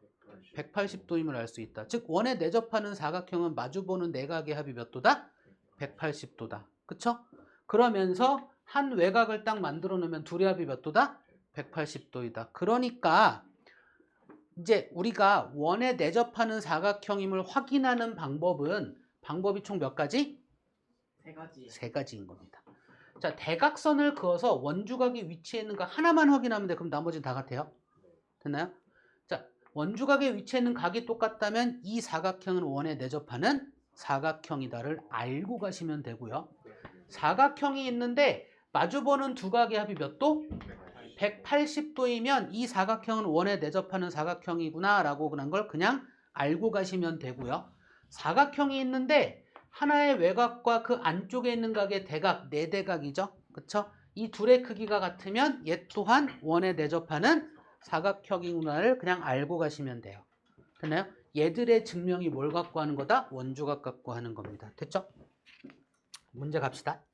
180도임을 알 수 있다. 즉 원에 내접하는 사각형은 마주보는 내각의 합이 몇 도다? 180도다. 그쵸? 그러면서 한 외곽을 딱 만들어 놓으면 둘의 합이 몇 도다? 180도이다. 그러니까 이제 우리가 원에 내접하는 사각형임을 확인하는 방법이 총 몇 가지? 세 가지인 겁니다. 자, 대각선을 그어서 원주각이 위치해 있는 거 하나만 확인하면 돼. 그럼 나머지는 다 같아요. 됐나요? 자, 원주각에 위치해 있는 각이 똑같다면 이 사각형은 원에 내접하는 사각형이다를 알고 가시면 되고요. 사각형이 있는데 마주보는 두 각의 합이 몇 도? 180도이면 이 사각형은 원에 내접하는 사각형이구나 라고 그런 걸 그냥 알고 가시면 되고요. 사각형이 있는데 하나의 외곽과 그 안쪽에 있는 각의 대각, 4대각이죠. 그쵸? 이 둘의 크기가 같으면 얘 또한 원에 내접하는 사각형이구나를 그냥 알고 가시면 돼요. 됐나요? 얘들의 증명이 뭘 갖고 하는 거다? 원주각 갖고 하는 겁니다. 됐죠? 문제 갑시다.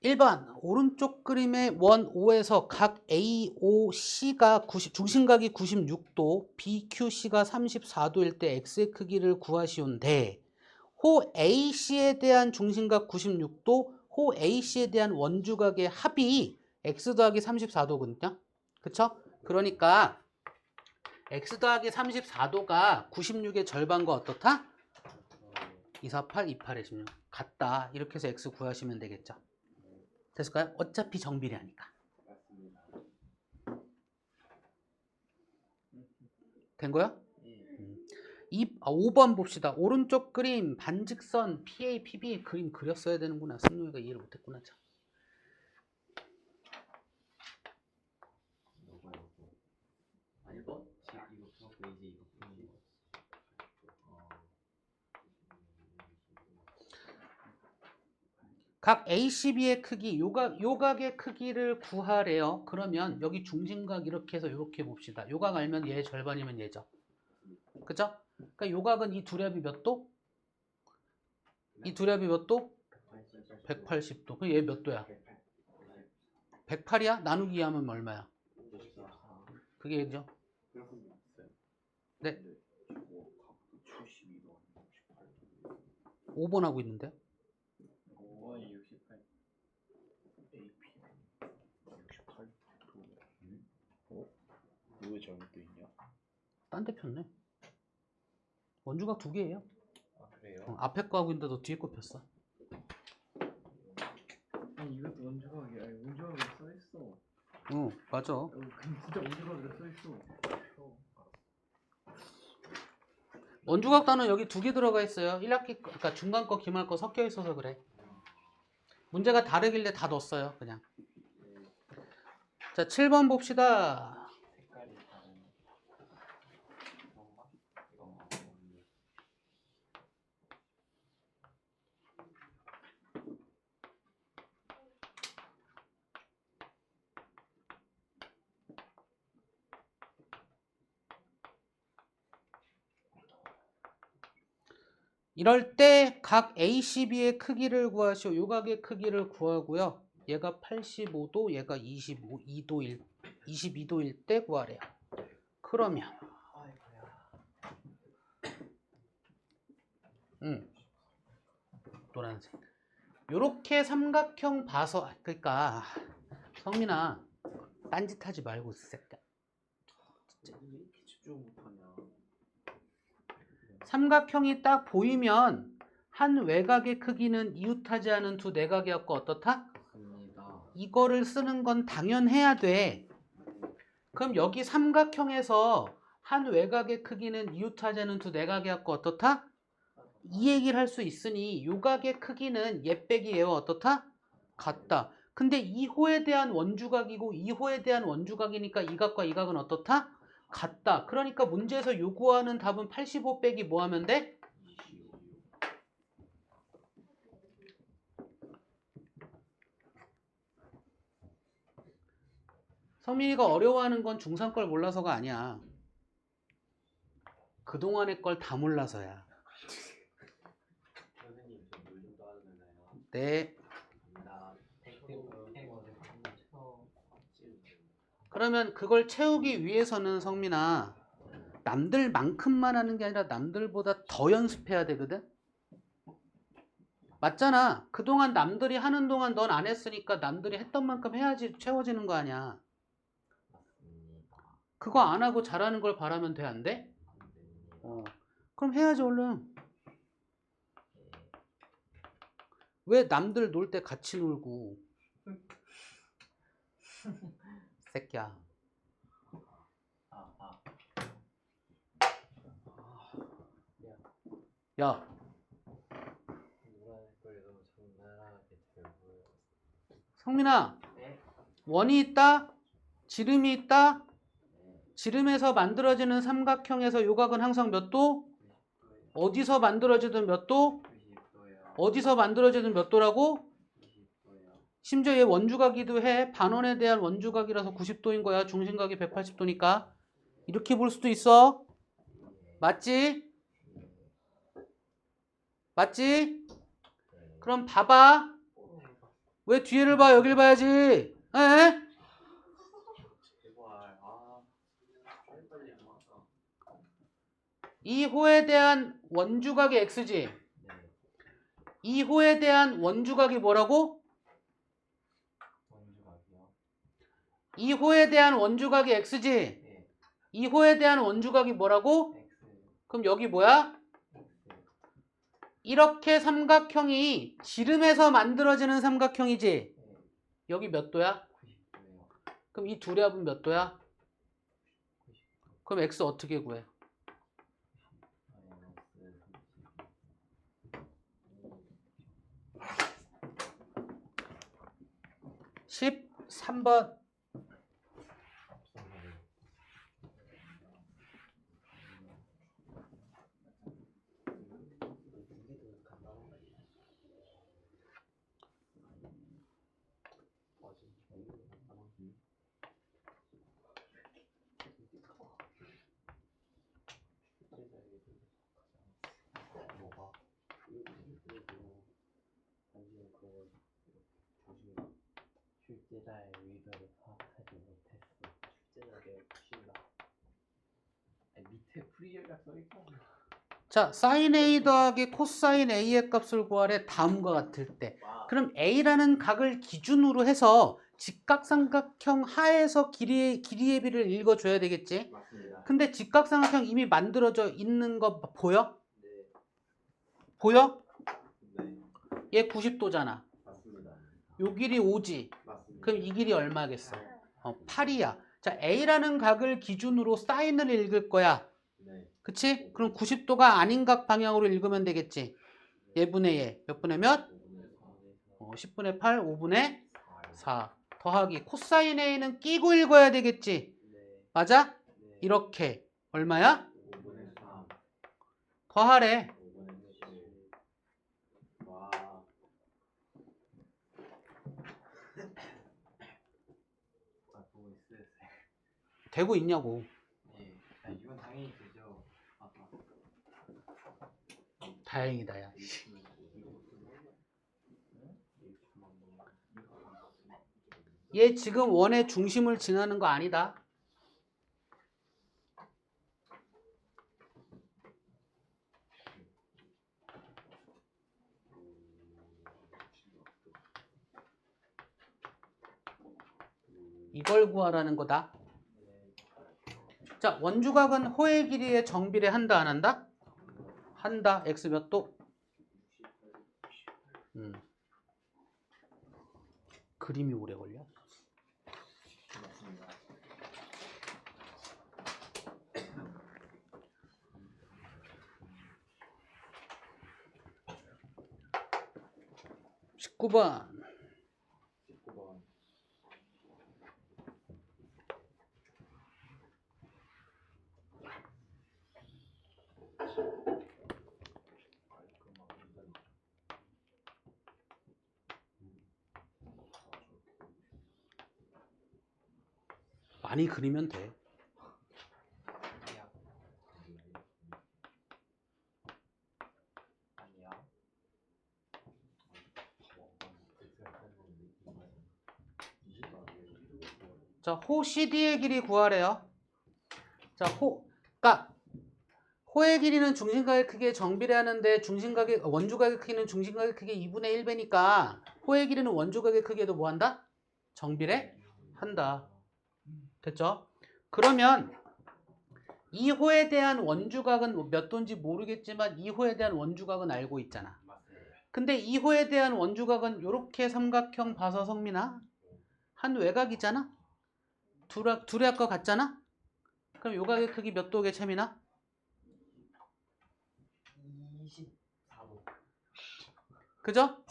1번 오른쪽 그림의 원 O에서 각 AOC가 중심각이 96도, BQC가 34도일 때 X의 크기를 구하시온데 호 AC에 대한 중심각 96도, 호 AC에 대한 원주각의 합이 X 더하기 34도거든요. 그쵸? 그러니까 X 더하기 34도가 96의 절반과 어떻다? 248, 28에 16 같다. 이렇게 해서 X 구하시면 되겠죠. 됐을까요? 어차피 정비례하니까. 맞습니다. 된 거야? 예. 5번 봅시다. 오른쪽 그림 반직선 PA, PB 그림 그렸어야 되는구나. 승용이가 이해를 못했구나. 참. 요거 1번? 이거 풀었고 이제 이거 푸는 거. 각 ACB의 크기, 요각의 크기를 구하래요. 그러면 여기 중심각 이렇게 해서 이렇게 봅시다. 요각 알면 얘 절반이면 얘죠. 그죠? 그러니까 요각은 이 두 렵이 몇 도? 이 두 렵이 몇 도? 180도. 그럼 얘 몇 도야? 108이야? 나누기 하면 얼마야? 그게 얘죠. 네. 5번 하고 있는데. 5번이 68. 왜 잘못돼 있냐? 딴 데 폈네. 원주각 두 개예요. 아 그래요? 앞에 거 하고 있는데 너 뒤에 거 폈어. 아니 이것도 원주각이야. 아니, 원주각으로 써있어. 응, 맞아. 근데 진짜 원주각으로 써있어. 원주각 단어 여기 두 개 들어가 있어요. 1학기 거, 그러니까 중간 거, 기말 거 섞여 있어서 그래. 문제가 다르길래 다 넣었어요, 그냥. 자, 7번 봅시다. 색깔이 다른. 이건가? 이건가? 이럴 때 각 ACB의 크기를 구하시오. 요각의 크기를 구하고요. 얘가 85도, 얘가 22도일 때 구하래요. 그러면 노란색. 요렇게 삼각형 봐서 그러니까 성민아 딴짓하지 말고 새끼야. 왜 이렇게 집중 못하냐? 삼각형이 딱 보이면 한 외곽의 크기는 이웃하지 않은 두 내각의 합과 어떻다? 맞습니다. 이거를 쓰는 건 당연해야 돼. 그럼 여기 삼각형에서 한 외곽의 크기는 이웃하지 않은 두 내각의 합과 어떻다? 이 얘기를 할 수 있으니 요각의 크기는 얘 빼기 얘와 어떻다? 같다. 근데 이 호에 대한 원주각이고 이 호에 대한 원주각이니까 이 각과 이 각은 어떻다? 같다. 그러니까 문제에서 요구하는 답은 85 빼기 뭐 하면 돼? 성민이가 어려워하는 건 중3 걸 몰라서가 아니야. 그동안의 걸 다 몰라서야. 선생님 저물좀 도와도 되나요? 네. 나 그러면 그걸 채우기 위해서는 성민아 남들만큼만 하는 게 아니라 남들보다 더 연습해야 되거든. 맞잖아. 그동안 남들이 하는 동안 넌 안 했으니까 남들이 했던 만큼 해야지 채워지는 거 아니야. 그거 안 하고 잘하는 걸 바라면 돼, 안 돼? 그럼 해야지 얼른. 왜 남들 놀 때 같이 놀고 새끼야. 야, 노란색 걸 너무 장난하게 잘 보여. 성민아, 네. 원이 있다, 지름이 있다. 지름에서 만들어지는 삼각형에서 요각은 항상 몇 도? 어디서 만들어지든 몇 도? 90도요. 어디서 만들어지든 몇 도라고? 90도요. 심지어 얘 원주각이기도 해. 반원에 대한 원주각이라서 90도인 거야. 중심각이 180도니까. 이렇게 볼 수도 있어. 맞지? 맞지? 그럼 봐봐. 왜 뒤를 봐? 여길 봐야지. 에? 제발. 빨리빨리 안 맞아. 이 호에 대한 원주각이 x지. 네. 이 호에 대한 원주각이 뭐라고? 원주각이요. 이 호에 대한 원주각이 x지. 네. 이 호에 대한 원주각이 뭐라고? X. 그럼 여기 뭐야? X. 이렇게 삼각형이 지름에서 만들어지는 삼각형이지. 네. 여기 몇 도야? 90도예요. 그럼 이 둘의 합은 몇 도야? 90도. 그럼 x 어떻게 구해? 마이너스 13번. 출제자의 의도를 파악하지 못했어. 출제자에게 부신다. 밑에 풀이 전략 써있잖아. 자, sin a 더하기 코사인 a의 값을 구하래. 다음과 같을 때. 그럼 a라는 각을 기준으로 해서 직각삼각형 하에서 길이의 비를 읽어줘야 되겠지. 맞습니다. 근데 직각삼각형 이미 만들어져 있는 거 보여? 네. 보여? 네. 얘 90도잖아. 맞습니다. 요 길이 5지. 맞습니다. 그럼 이 길이 얼마겠어? 8이야. 자, a라는 각을 기준으로 사인을 읽을 거야. 네. 그치? 그럼 90도가 아닌 각 방향으로 읽으면 되겠지. 얘분의 얘. 몇 분의 몇? 10분의 8, 5분의 4. 더하기 코사인 a는 끼고 읽어야 되겠지. 네. 맞아? 네. 이렇게. 얼마야? 5분의 3. 더하래. 5분의 7. 와. 아, 보고 있어요. 되고 있냐고. 네. 아, 이건 당연히 되죠. 아까. 다행이다, 야. 얘 지금 원의 중심을 지나는 거 아니다. 이걸 구하라는 거다. 자, 원주각은 호의 길이의 정비례 한다, 안 한다? 한다. x 몇 도? 그림이 오래 걸려. 맞습니다. 음. 19번. 19번. 많이 그리면 돼. 아니야. 자, 호 CD의 길이 구하래요. 자, 그러니까 호의 길이는 중심각의 크기에 정비례하는데 원주각의 크기는 중심각의 크기에 2분의 1배니까 호의 길이는 원주각의 크기에도 뭐 한다? 정비례 한다. 됐죠? 그러면 이 호에 대한 원주각은 몇 도인지 모르겠지만 이 호에 대한 원주각은 알고 있잖아. 근데 이 호에 대한 원주각은 이렇게 삼각형 봐서 성민아 한 외곽이잖아. 둘이 아까 같잖아. 그럼 요 각의 크기 몇 도게 채민아? 24도. 그죠?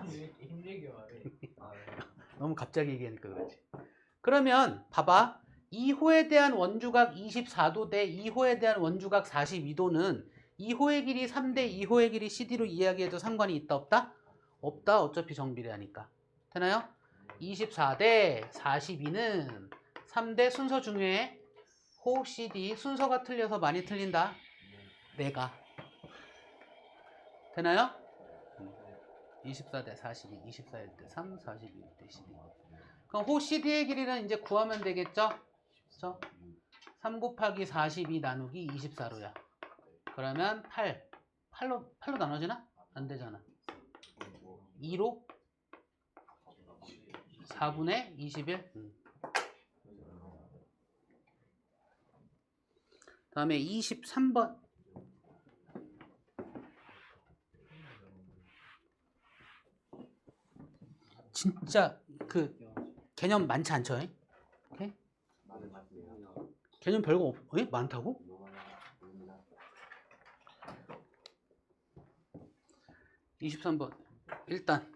왜 이렇게 힘들게 말해? 아, 네. 너무 갑자기 얘기하니까 그렇지. 그러면 봐봐. 2호에 대한 원주각 24도 대 2호에 대한 원주각 42도는 2호의 길이 3대 2호의 길이 CD로 이야기해도 상관이 있다 없다? 없다. 어차피 정비례하니까. 되나요? 24대 42는 3대 순서 중에 호 CD 순서가 틀려서 많이 틀린다. 내가. 되나요? 24 대 42, 24일 때 3, 42일 때 12. 그럼 호 CD의 길이는 이제 구하면 되겠죠? 그렇죠? 3 곱하기 42 나누기 24로야. 그러면 8로 나눠지나? 안 되잖아. 2로 4분의 21. 다음에 23번. 진짜 그 개념 많지 않죠? 오케이? 개념 별거 많다고? 이 23번 일단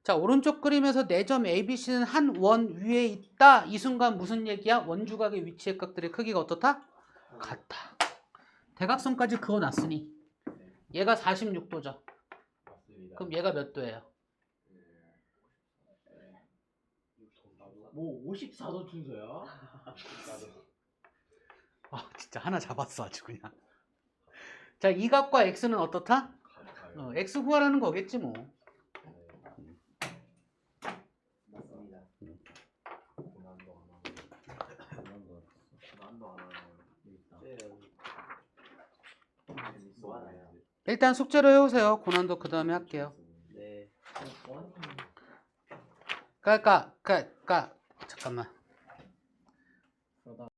자, 오른쪽 그림에서 4점 ABC는 한 원 위에 있다. 이 순간 무슨 얘기야? 원주각의 위치의 각들의 크기가 어떻다? 같다. 대각선까지 그어놨으니 얘가 46도죠. 그럼 얘가 몇 도예요? 뭐 54도 준서야? 아, 진짜 하나 잡았어 아주 그냥. 자, 이 각과 x는 어떻다? x 구하라는 거겠지 뭐. 맞습니다. 일단 숙제로 해오세요. 고난도 그 다음에 할게요. 네. 잠깐만.